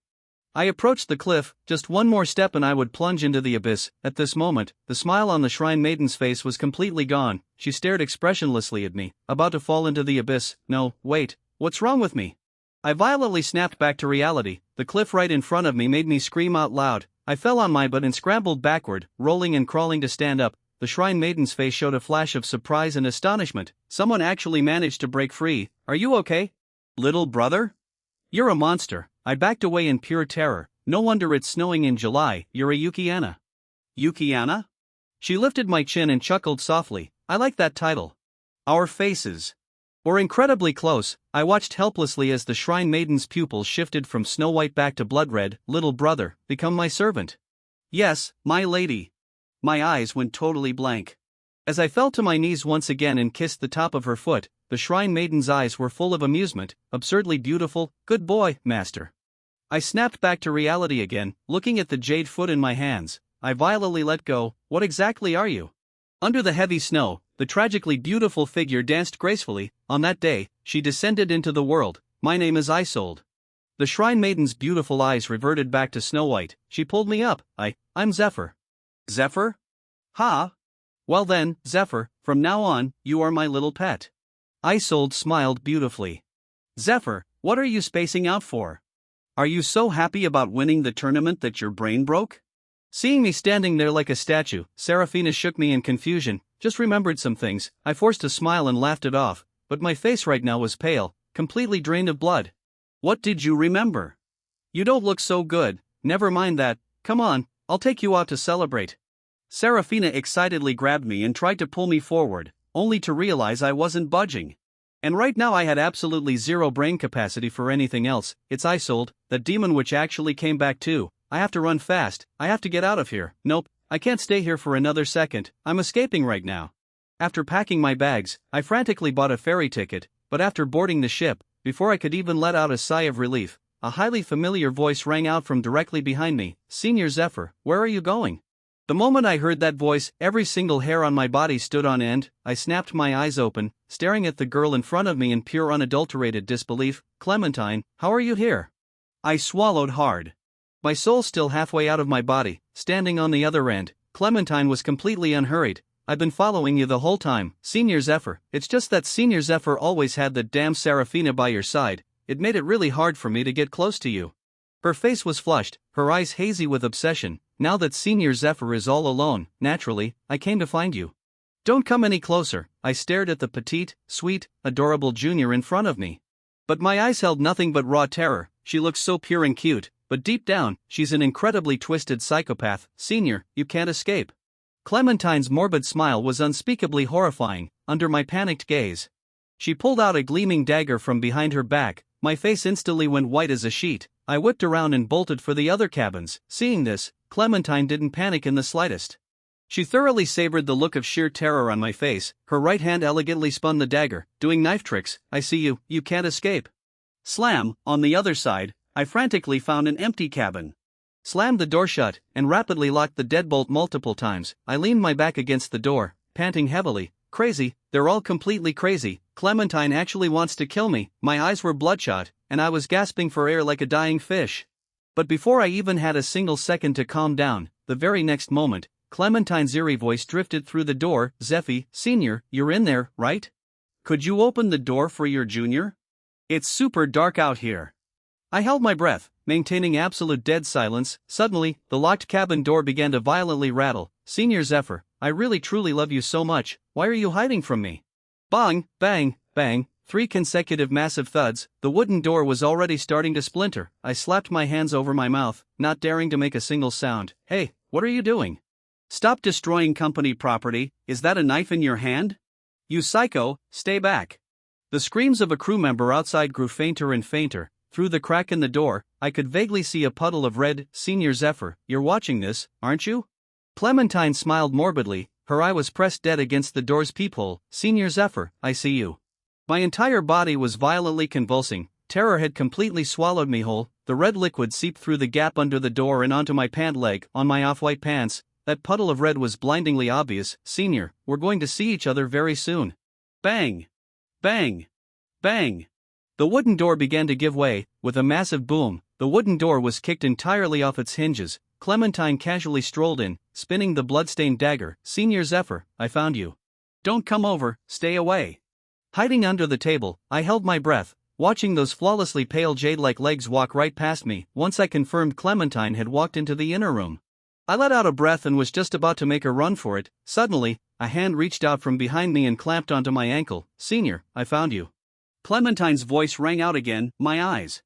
I approached the cliff. Just one more step and I would plunge into the abyss. At this moment, the smile on the shrine maiden's face was completely gone. She stared expressionlessly at me, about to fall into the abyss. "No, wait, what's wrong with me?" I violently snapped back to reality. The cliff right in front of me made me scream out loud. I fell on my butt and scrambled backward, rolling and crawling to stand up. The shrine maiden's face showed a flash of surprise and astonishment. "Someone actually managed to break free. Are you okay, little brother?" You're a monster. I backed away in pure terror. No wonder it's snowing in July, you're a Yukiana. Yukiana? She lifted my chin and chuckled softly. I like that title. Our faces were incredibly close. I watched helplessly as the shrine maiden's pupils shifted from snow white back to blood red. Little brother, become my servant. Yes, my lady. My eyes went totally blank. As I fell to my knees once again and kissed the top of her foot, the shrine maiden's eyes were full of amusement. Absurdly beautiful. Good boy, master. I snapped back to reality again, looking at the jade foot in my hands. I violently let go. What exactly are you? Under the heavy snow, the tragically beautiful figure danced gracefully. On that day, she descended into the world. My name is Isolde. The shrine maiden's beautiful eyes reverted back to Snow White. She pulled me up. I'm Zephyr. Zephyr? Ha! Well then, Zephyr, from now on, you are my little pet. Isolde smiled beautifully. Zephyr, what are you spacing out for? Are you so happy about winning the tournament that your brain broke? Seeing me standing there like a statue, Seraphina shook me in confusion. Just remembered some things. I forced a smile and laughed it off, but my face right now was pale, completely drained of blood. What did you remember? You don't look so good. Never mind that. Come on, I'll take you out to celebrate. Seraphina excitedly grabbed me and tried to pull me forward, only to realize I wasn't budging. And right now I had absolutely zero brain capacity for anything else. It's Isolde, the demon witch actually came back too. I have to run fast. I have to get out of here. Nope, I can't stay here for another second. I'm escaping right now. After packing my bags, I frantically bought a ferry ticket, but after boarding the ship, before I could even let out a sigh of relief, a highly familiar voice rang out from directly behind me. Senior Zephyr, where are you going? The moment I heard that voice, every single hair on my body stood on end. I snapped my eyes open, staring at the girl in front of me in pure unadulterated disbelief. Clementine, how are you here? I swallowed hard. My soul still halfway out of my body, standing on the other end. Clementine was completely unhurried. I've been following you the whole time, Senior Zephyr. It's just that Senior Zephyr always had the damn Seraphina by your side. It made it really hard for me to get close to you. Her face was flushed, her eyes hazy with obsession. Now that Senior Zephyr is all alone, naturally, I came to find you. Don't come any closer. I stared at the petite, sweet, adorable junior in front of me. But my eyes held nothing but raw terror. She looks so pure and cute, but deep down, she's an incredibly twisted psychopath. Senior, you can't escape. Clementine's morbid smile was unspeakably horrifying, under my panicked gaze. She pulled out a gleaming dagger from behind her back. My face instantly went white as a sheet. I whipped around and bolted for the other cabins. Seeing this, Clementine didn't panic in the slightest. She thoroughly savored the look of sheer terror on my face. Her right hand elegantly spun the dagger, doing knife tricks. I see you, you can't escape. Slam, on the other side, I frantically found an empty cabin. Slammed the door shut, and rapidly locked the deadbolt multiple times. I leaned my back against the door, panting heavily. Crazy, they're all completely crazy. Clementine actually wants to kill me. My eyes were bloodshot, and I was gasping for air like a dying fish. But before I even had a single second to calm down, the very next moment, Clementine's eerie voice drifted through the door. Zeffy, Senior, you're in there, right? Could you open the door for your junior? It's super dark out here. I held my breath, maintaining absolute dead silence. Suddenly, the locked cabin door began to violently rattle. Senior Zephyr, I really truly love you so much. Why are you hiding from me? Bang, bang, bang, 3 consecutive massive thuds. The wooden door was already starting to splinter. I slapped my hands over my mouth, not daring to make a single sound. Hey, what are you doing? Stop destroying company property. Is that a knife in your hand? You psycho, stay back. The screams of a crew member outside grew fainter and fainter. Through the crack in the door, I could vaguely see a puddle of red. Senior Zephyr, you're watching this, aren't you? Clementine smiled morbidly. Her eye was pressed dead against the door's peephole. Senior Zephyr, I see you. My entire body was violently convulsing. Terror had completely swallowed me whole. The red liquid seeped through the gap under the door and onto my pant leg. On my off-white pants, that puddle of red was blindingly obvious. Senior, we're going to see each other very soon. Bang! Bang! Bang! The wooden door began to give way. With a massive boom, the wooden door was kicked entirely off its hinges. Clementine casually strolled in, spinning the bloodstained dagger. Senior Zephyr, I found you. Don't come over, stay away. Hiding under the table, I held my breath, watching those flawlessly pale jade-like legs walk right past me. Once I confirmed Clementine had walked into the inner room, I let out a breath and was just about to make a run for it. Suddenly, a hand reached out from behind me and clamped onto my ankle. Senior, I found you. Clementine's voice rang out again. My eyes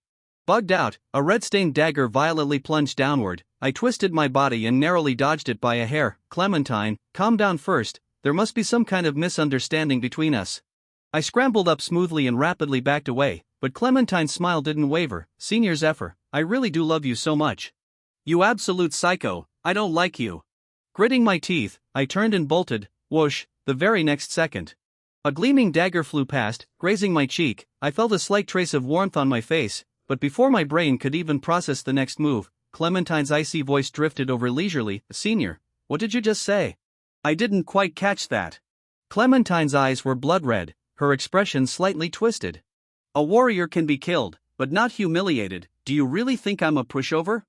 Bugged out, a red-stained dagger violently plunged downward. I twisted my body and narrowly dodged it by a hair. Clementine, calm down first, there must be some kind of misunderstanding between us. I scrambled up smoothly and rapidly backed away, but Clementine's smile didn't waver. Senior Zephyr, I really do love you so much. You absolute psycho, I don't like you. Gritting my teeth, I turned and bolted. Whoosh, the very next second. A gleaming dagger flew past, grazing my cheek. I felt a slight trace of warmth on my face, but before my brain could even process the next move, Clementine's icy voice drifted over leisurely. Senior, what did you just say? I didn't quite catch that. Clementine's eyes were blood red, her expression slightly twisted. A warrior can be killed, but not humiliated. Do you really think I'm a pushover?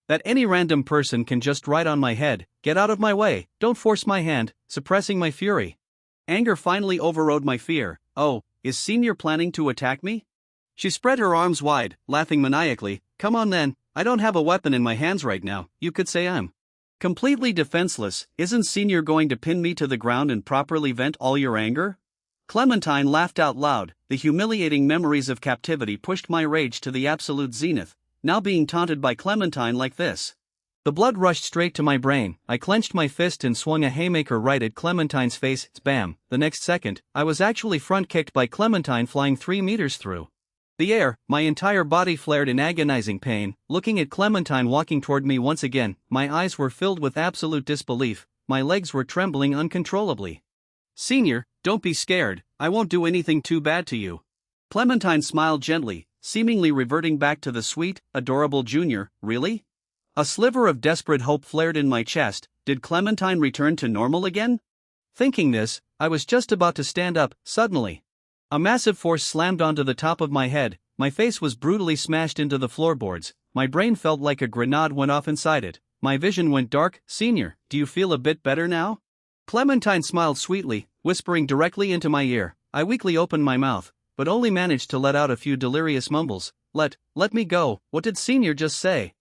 That any random person can just ride on my head? Get out of my way, don't force my hand, suppressing my fury. Anger finally overrode my fear. Oh, is Senior planning to attack me? She spread her arms wide, laughing maniacally. Come on then, I don't have a weapon in my hands right now. You could say I'm completely defenseless. Isn't Senior going to pin me to the ground and properly vent all your anger? Clementine laughed out loud. The humiliating memories of captivity pushed my rage to the absolute zenith, now being taunted by Clementine like this. The blood rushed straight to my brain. I clenched my fist and swung a haymaker right at Clementine's face. Bam! The next second, I was actually front-kicked by Clementine, flying 3 meters through the air. My entire body flared in agonizing pain. Looking at Clementine walking toward me once again, my eyes were filled with absolute disbelief. My legs were trembling uncontrollably. Senior, don't be scared, I won't do anything too bad to you. Clementine smiled gently, seemingly reverting back to the sweet, adorable Junior. Really? A sliver of desperate hope flared in my chest. Did Clementine return to normal again? Thinking this, I was just about to stand up. Suddenly, a massive force slammed onto the top of my head. My face was brutally smashed into the floorboards. My brain felt like a grenade went off inside it. My vision went dark. Senior, do you feel a bit better now? Clementine smiled sweetly, whispering directly into my ear. I weakly opened my mouth, but only managed to let out a few delirious mumbles. Let me go. What did Senior just say?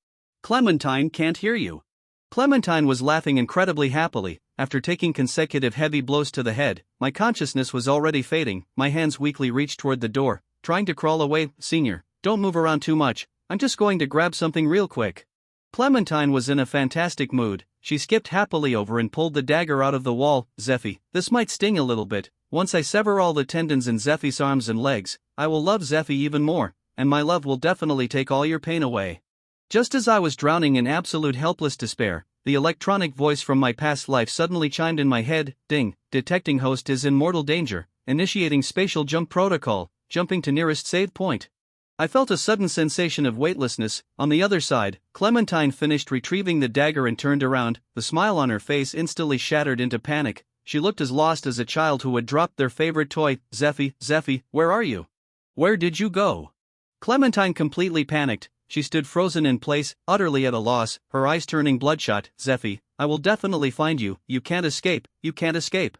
Clementine can't hear you. Clementine was laughing incredibly happily. After taking consecutive heavy blows to the head, my consciousness was already fading. My hands weakly reached toward the door, trying to crawl away. Senior, don't move around too much. I'm just going to grab something real quick. Clementine was in a fantastic mood. She skipped happily over and pulled the dagger out of the wall. Zeffy, this might sting a little bit. Once I sever all the tendons in Zeffy's arms and legs, I will love Zeffy even more, and my love will definitely take all your pain away. Just as I was drowning in absolute helpless despair, the electronic voice from my past life suddenly chimed in my head. Ding, detecting host is in mortal danger, initiating spatial jump protocol, jumping to nearest save point. I felt a sudden sensation of weightlessness. On the other side, Clementine finished retrieving the dagger and turned around. The smile on her face instantly shattered into panic. She looked as lost as a child who had dropped their favorite toy. Zeffy, where are you? Where did you go? Clementine completely panicked. She stood frozen in place, utterly at a loss, her eyes turning bloodshot. Zeffy, I will definitely find you. You can't escape. You can't escape.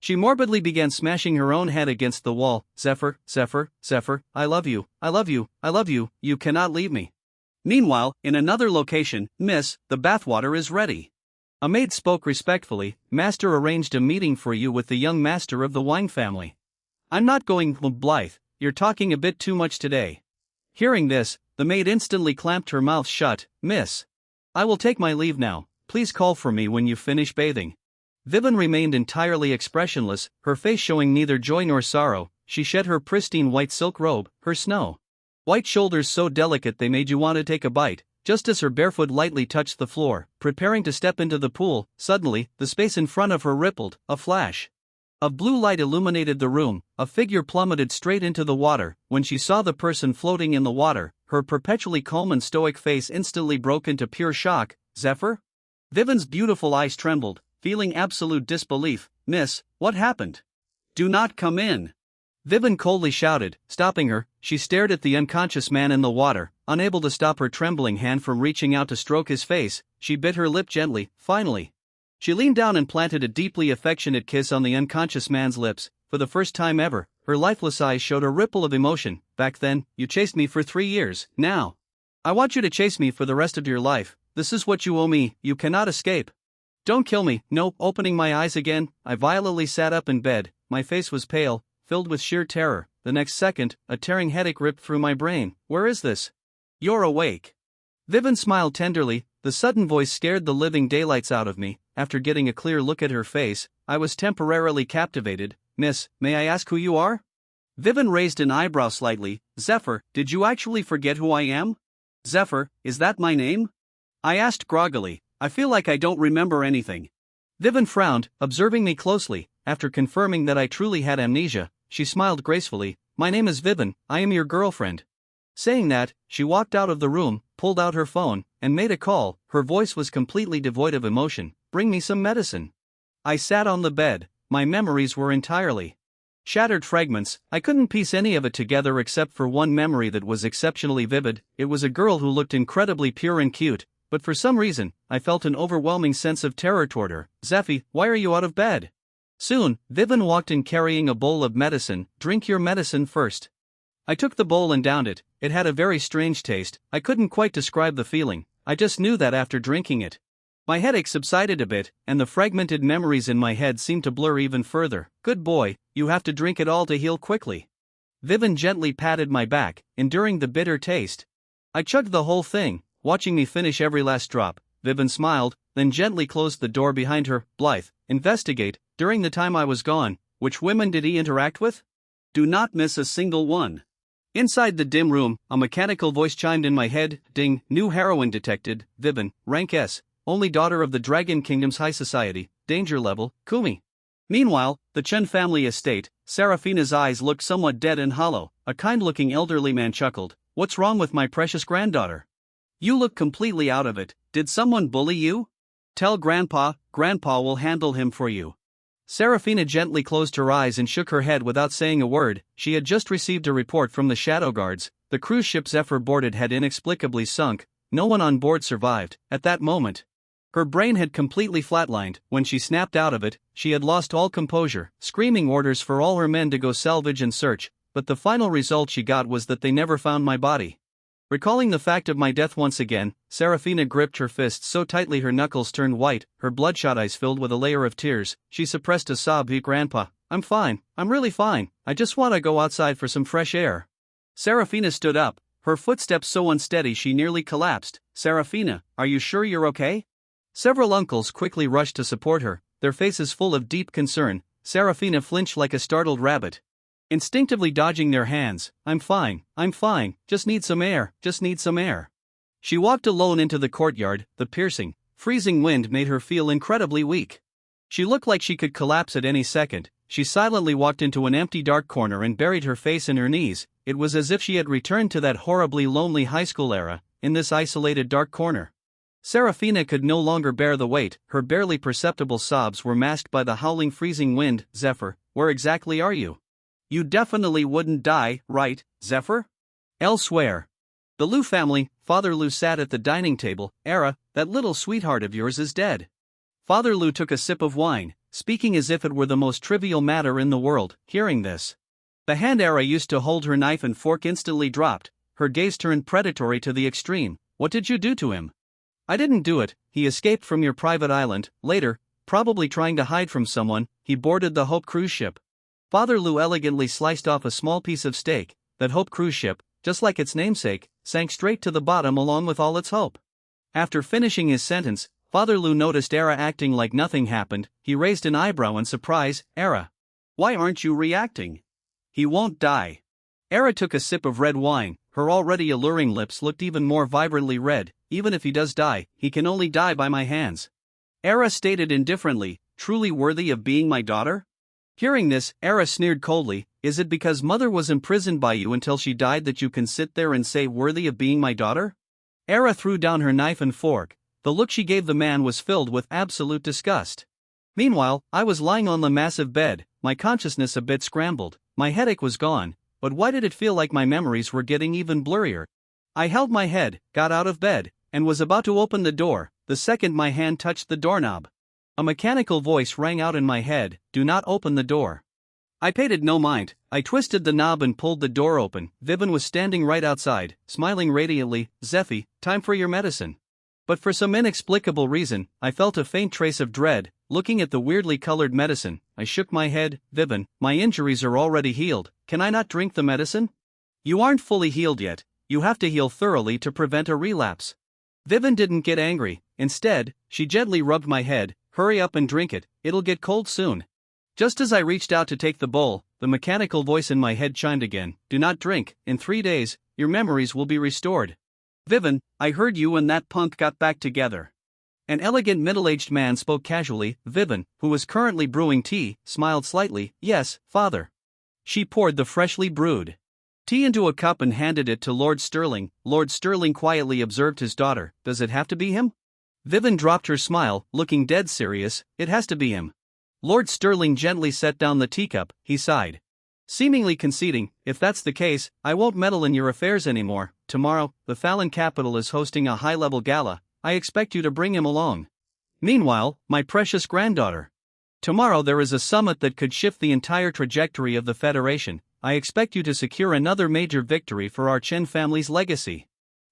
She morbidly began smashing her own head against the wall. Zephyr, I love you, you cannot leave me. Meanwhile, in another location, Miss, the bathwater is ready. A maid spoke respectfully. Master arranged a meeting for you with the young master of the wine family. I'm not going. Blythe, you're talking a bit too much today. Hearing this, the maid instantly clamped her mouth shut. Miss, I will take my leave now. Please call for me when you finish bathing. Vivian remained entirely expressionless, her face showing neither joy nor sorrow. She shed her pristine white silk robe, her snow white shoulders so delicate they made you want to take a bite. Just as her barefoot lightly touched the floor, preparing to step into the pool, suddenly, the space in front of her rippled. A flash of blue light illuminated the room. A figure plummeted straight into the water. When she saw the person floating in the water, her perpetually calm and stoic face instantly broke into pure shock. Zephyr? Vivian's beautiful eyes trembled, feeling absolute disbelief. Miss, what happened? Do not come in. Vivian coldly shouted, stopping her. She stared at the unconscious man in the water, unable to stop her trembling hand from reaching out to stroke his face. She bit her lip gently. Finally, she leaned down and planted a deeply affectionate kiss on the unconscious man's lips. For the first time ever, her lifeless eyes showed a ripple of emotion. Back then, you chased me for 3 years. Now, I want you to chase me for the rest of your life. This is what you owe me. You cannot escape. Don't kill me. No. Opening my eyes again, I violently sat up in bed. My face was pale, filled with sheer terror. The next second, a tearing headache ripped through my brain. Where is this? You're awake. Vivian smiled tenderly. The sudden voice scared the living daylights out of me. After getting a clear look at her face, I was temporarily captivated. Miss, may I ask who you are? Vivian raised an eyebrow slightly. Zephyr, did you actually forget who I am? Zephyr, is that my name? I asked groggily. I feel like I don't remember anything. Vivian frowned, observing me closely. After confirming that I truly had amnesia, she smiled gracefully. My name is Vivian, I am your girlfriend. Saying that, she walked out of the room, pulled out her phone, and made a call. Her voice was completely devoid of emotion. Bring me some medicine. I sat on the bed. My memories were entirely shattered fragments. I couldn't piece any of it together except for one memory that was exceptionally vivid. It was a girl who looked incredibly pure and cute, but for some reason, I felt an overwhelming sense of terror toward her. Zeffy, why are you out of bed? Soon, Vivian walked in carrying a bowl of medicine. Drink your medicine first. I took the bowl and downed it. It had a very strange taste. I couldn't quite describe the feeling. I just knew that after drinking it, my headache subsided a bit, and the fragmented memories in my head seemed to blur even further. Good boy, you have to drink it all to heal quickly. Vivian gently patted my back, enduring the bitter taste. I chugged the whole thing, watching me finish every last drop. Vivian smiled, then gently closed the door behind her. Blythe, investigate. During the time I was gone, which women did he interact with? Do not miss a single one. Inside the dim room, a mechanical voice chimed in my head. Ding, new heroine detected. Vivian, rank S, only daughter of the Dragon Kingdom's high society, danger level, Kumi. Meanwhile, the Chen family estate, Serafina's eyes looked somewhat dead and hollow. A kind-looking elderly man chuckled. What's wrong with my precious granddaughter? You look completely out of it. Did someone bully you? Tell Grandpa will handle him for you. Serafina gently closed her eyes and shook her head without saying a word. She had just received a report from the Shadow Guards. The cruise ship Zephyr boarded had inexplicably sunk. No one on board survived. At that moment, her brain had completely flatlined. When she snapped out of it, she had lost all composure, screaming orders for all her men to go salvage and search, but the final result she got was that they never found my body. Recalling the fact of my death once again, Serafina gripped her fists so tightly her knuckles turned white, her bloodshot eyes filled with a layer of tears. She suppressed a sob. Grandpa, I'm fine, I'm really fine, I just want to go outside for some fresh air. Serafina stood up, her footsteps so unsteady she nearly collapsed. Serafina, are you sure you're okay? Several uncles quickly rushed to support her, their faces full of deep concern. Serafina flinched like a startled rabbit, instinctively dodging their hands. I'm fine, just need some air, She walked alone into the courtyard. The piercing, freezing wind made her feel incredibly weak. She looked like she could collapse at any second. She silently walked into an empty dark corner and buried her face in her knees. It was as if she had returned to that horribly lonely high school era, in this isolated dark corner. Serafina could no longer bear the weight. Her barely perceptible sobs were masked by the howling freezing wind. Zephyr, where exactly are you? You definitely wouldn't die, right, Zephyr? Elsewhere. The Liu family. Father Liu sat at the dining table. Era, that little sweetheart of yours is dead. Father Liu took a sip of wine, speaking as if it were the most trivial matter in the world. Hearing this, the hand Era used to hold her knife and fork instantly dropped. Her gaze turned predatory to the extreme. What did you do to him? I didn't do it. He escaped from your private island. Later, probably trying to hide from someone, he boarded the Hope cruise ship. Father Liu elegantly sliced off a small piece of steak. That Hope cruise ship, just like its namesake, sank straight to the bottom along with all its hope. After finishing his sentence, Father Liu noticed Era acting like nothing happened. He raised an eyebrow in surprise. Era, why aren't you reacting? He won't die. Era took a sip of red wine. Her already alluring lips looked even more vibrantly red. Even if he does die, he can only die by my hands. Era stated indifferently, truly worthy of being my daughter? Hearing this, Era sneered coldly. Is it because mother was imprisoned by you until she died that you can sit there and say worthy of being my daughter? Era threw down her knife and fork. The look she gave the man was filled with absolute disgust. Meanwhile, I was lying on the massive bed, my consciousness a bit scrambled. My headache was gone, but why did it feel like my memories were getting even blurrier? I held my head, got out of bed, and was about to open the door, the second my hand touched the doorknob. A mechanical voice rang out in my head, do not open the door. I paid it no mind. I twisted the knob and pulled the door open. Vivian was standing right outside, smiling radiantly. Zeffy, time for your medicine. But for some inexplicable reason, I felt a faint trace of dread. Looking at the weirdly colored medicine, I shook my head. Vivian, my injuries are already healed. Can I not drink the medicine? You aren't fully healed yet. you have to heal thoroughly to prevent a relapse. Vivian didn't get angry, instead, she gently rubbed my head. Hurry up and drink it, it'll get cold soon. Just as I reached out to take the bowl, the mechanical voice in my head chimed again. Do not drink, in 3 days, your memories will be restored. Vivian, I heard you and that punk got back together. An elegant middle-aged man spoke casually. Vivian, who was currently brewing tea, smiled slightly. Yes, father. She poured the freshly brewed tea into a cup and handed it to Lord Sterling. Lord Sterling quietly observed his daughter. Does it have to be him? Vivian dropped her smile, looking dead serious. It has to be him. Lord Sterling gently set down the teacup. He sighed, seemingly conceding, if that's the case, I won't meddle in your affairs anymore. Tomorrow, the Fallon capital is hosting a high-level gala. I expect you to bring him along. Meanwhile, my precious granddaughter. Tomorrow there is a summit that could shift the entire trajectory of the Federation. I expect you to secure another major victory for our Chen family's legacy.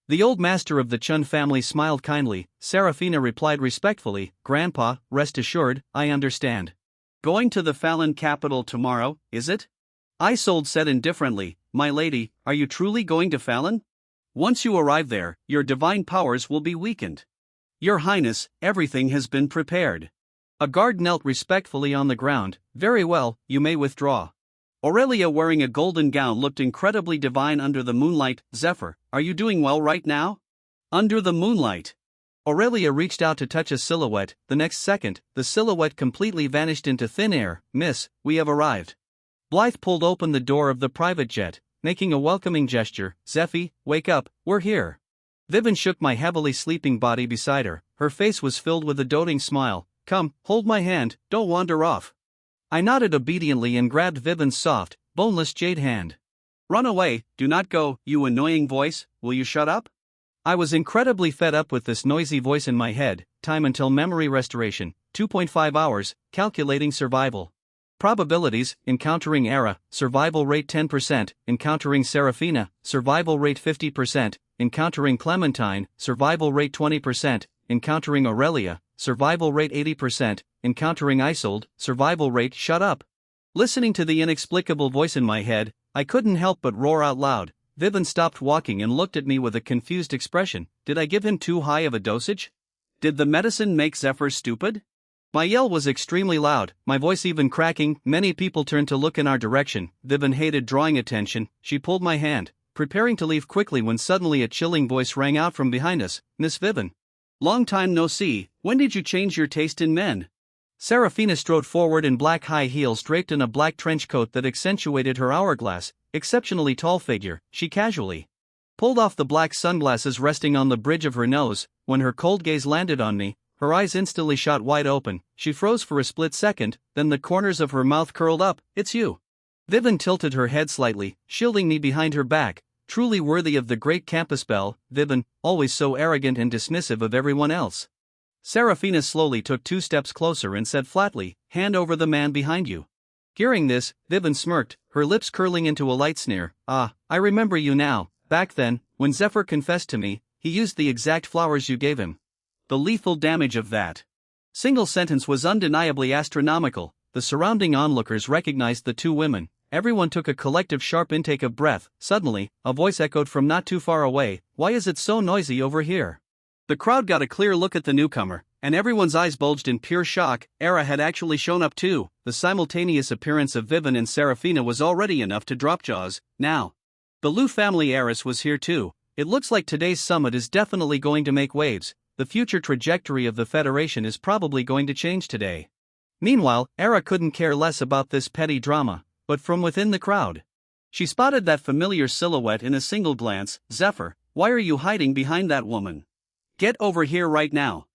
The old master of the Chun family smiled kindly. Serafina replied respectfully, Grandpa, rest assured, I understand. Going to the Fallon capital tomorrow, is it? Isolde said indifferently, My lady, are you truly going to Fallon? Once you arrive there, your divine powers will be weakened. Your Highness, everything has been prepared. A guard knelt respectfully on the ground. Very well, you may withdraw. Aurelia, wearing a golden gown, looked incredibly divine under the moonlight. Zephyr, are you doing well right now? Under the moonlight. Aurelia reached out to touch a silhouette. The next second, the silhouette completely vanished into thin air. Miss, we have arrived. Blythe pulled open the door of the private jet, making a welcoming gesture. Zeffy, wake up, we're here. Vivian shook my heavily sleeping body beside her. Her face was filled with a doting smile. Come, hold my hand, don't wander off. I nodded obediently and grabbed Vivian's soft, boneless jade hand. Run away, do not go, you annoying voice, will you shut up? I was incredibly fed up with this noisy voice in my head. Time until memory restoration, 2.5 hours, calculating survival. Probabilities, encountering Era, survival rate 10%, encountering Serafina, survival rate 50%, encountering Clementine, survival rate 20%, encountering Aurelia, survival rate 80%, encountering Isolde, survival rate. Shut up. Listening to the inexplicable voice in my head, I couldn't help but roar out loud. Vivian stopped walking and looked at me with a confused expression. Did I give him too high of a dosage? Did the medicine make Zephyr stupid? My yell was extremely loud, my voice even cracking. Many people turned to look in our direction. Vivian hated drawing attention. She pulled my hand, preparing to leave quickly when suddenly a chilling voice rang out from behind us. Miss Vivian. Long time no see, when did you change your taste in men? Serafina strode forward in black high heels draped in a black trench coat that accentuated her hourglass, exceptionally tall figure. She casually pulled off the black sunglasses resting on the bridge of her nose. When her cold gaze landed on me, her eyes instantly shot wide open. She froze for a split second, then the corners of her mouth curled up. It's you. Vivian tilted her head slightly, shielding me behind her back. Truly worthy of the great campus belle, Vivian, always so arrogant and dismissive of everyone else. Serafina slowly took 2 steps closer and said flatly, hand over the man behind you. Hearing this, Vivian smirked, her lips curling into a light sneer. Ah, I remember you now. Back then, when Zephyr confessed to me, he used the exact flowers you gave him. The lethal damage of that single sentence was undeniably astronomical. The surrounding onlookers recognized the 2 women. Everyone took a collective sharp intake of breath. Suddenly, a voice echoed from not too far away. Why is it so noisy over here? The crowd got a clear look at the newcomer, and everyone's eyes bulged in pure shock. Era had actually shown up too. The simultaneous appearance of Vivian and Serafina was already enough to drop jaws. Now, the Liu family heiress was here too. It looks like today's summit is definitely going to make waves. The future trajectory of the Federation is probably going to change today. Meanwhile, Era couldn't care less about this petty drama. But from within the crowd, she spotted that familiar silhouette in a single glance. Zephyr, why are you hiding behind that woman? Get over here right now.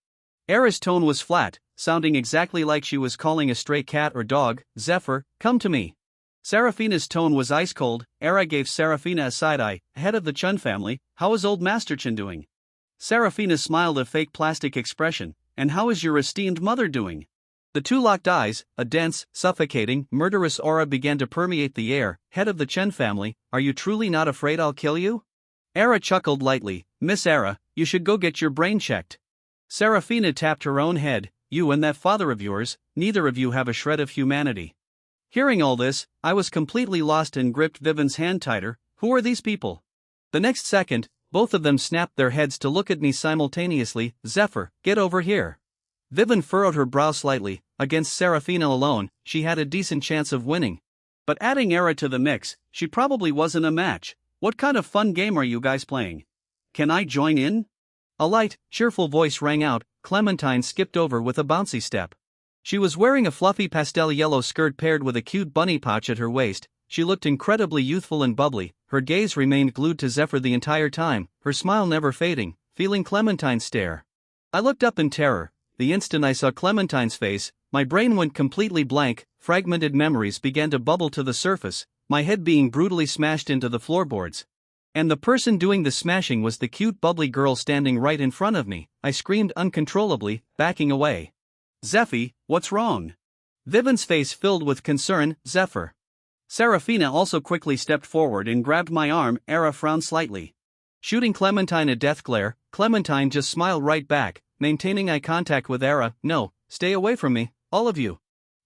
Era's tone was flat, sounding exactly like she was calling a stray cat or dog. Zephyr, come to me. Serafina's tone was ice cold. Era gave Serafina a side eye. Head of the Chun family, how is old Master Chen doing? Serafina smiled a fake plastic expression. And how is your esteemed mother doing? The 2 locked eyes, a dense, suffocating, murderous aura began to permeate the air. Head of the Chen family, are you truly not afraid I'll kill you? Era chuckled lightly. Miss Era, you should go get your brain checked. Serafina tapped her own head. You and that father of yours, neither of you have a shred of humanity. Hearing all this, I was completely lost and gripped Vivian's hand tighter. Who are these people? The next second, both of them snapped their heads to look at me simultaneously. Zephyr, get over here. Vivian furrowed her brow slightly. Against Serafina alone, she had a decent chance of winning. But adding Era to the mix, she probably wasn't a match. What kind of fun game are you guys playing? Can I join in? A light, cheerful voice rang out. Clementine skipped over with a bouncy step. She was wearing a fluffy pastel yellow skirt paired with a cute bunny pouch at her waist. She looked incredibly youthful and bubbly. Her gaze remained glued to Zephyr the entire time, her smile never fading, feeling Clementine's stare. I looked up in terror. The instant I saw Clementine's face, my brain went completely blank. Fragmented memories began to bubble to the surface, my head being brutally smashed into the floorboards. And the person doing the smashing was the cute bubbly girl standing right in front of me. I screamed uncontrollably, backing away. Zeffy, what's wrong? Vivian's face filled with concern. Zephyr. Serafina also quickly stepped forward and grabbed my arm. Era frowned slightly. Shooting Clementine a death glare, Clementine just smiled right back, maintaining eye contact with Era. No, stay away from me, all of you.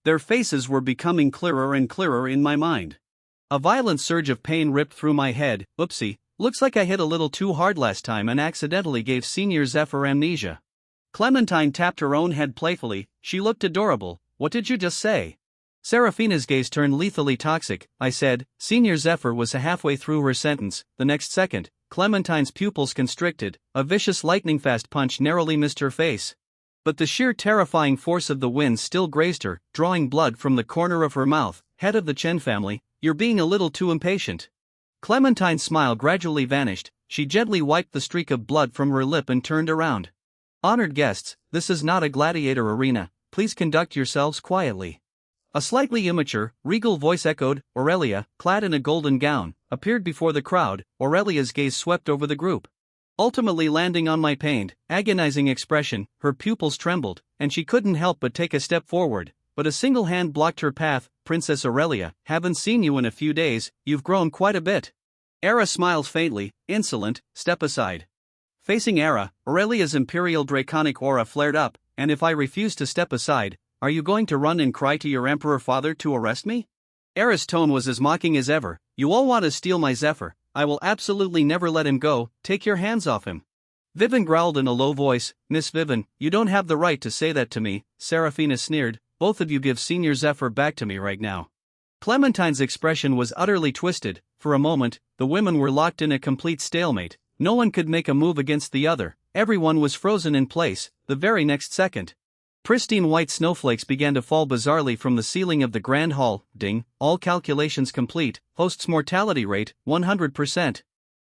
Their faces were becoming clearer and clearer in my mind. A violent surge of pain ripped through my head. Oopsie, looks like I hit a little too hard last time and accidentally gave Senior Zephyr amnesia. Clementine tapped her own head playfully. She looked adorable. What did you just say? Serafina's gaze turned lethally toxic. I said. Senior Zephyr was halfway through her sentence. The next second, Clementine's pupils constricted. A vicious lightning-fast punch narrowly missed her face. But the sheer terrifying force of the wind still grazed her, drawing blood from the corner of her mouth. Head of the Chen family, you're being a little too impatient. Clementine's smile gradually vanished. She gently wiped the streak of blood from her lip and turned around. Honored guests, this is not a gladiator arena. Please conduct yourselves quietly. A slightly immature, regal voice echoed. Aurelia, clad in a golden gown, appeared before the crowd. Aurelia's gaze swept over the group, ultimately landing on my pained, agonizing expression. Her pupils trembled, and she couldn't help but take a step forward, but a single hand blocked her path. Princess Aurelia, haven't seen you in a few days, you've grown quite a bit. Era smiled faintly. Insolent, step aside. Facing Era, Aurelia's imperial draconic aura flared up. And if I refuse to step aside, are you going to run and cry to your emperor father to arrest me? Era's tone was as mocking as ever. You all want to steal my Zephyr. I will absolutely never let him go. Take your hands off him. Vivian growled in a low voice. Miss Vivian, you don't have the right to say that to me. Serafina sneered. Both of you give Senior Zephyr back to me right now. Clementine's expression was utterly twisted. For a moment, the women were locked in a complete stalemate. No one could make a move against the other. Everyone was frozen in place. The very next second, pristine white snowflakes began to fall bizarrely from the ceiling of the grand hall. Ding, all calculations complete. Host's mortality rate, 100%.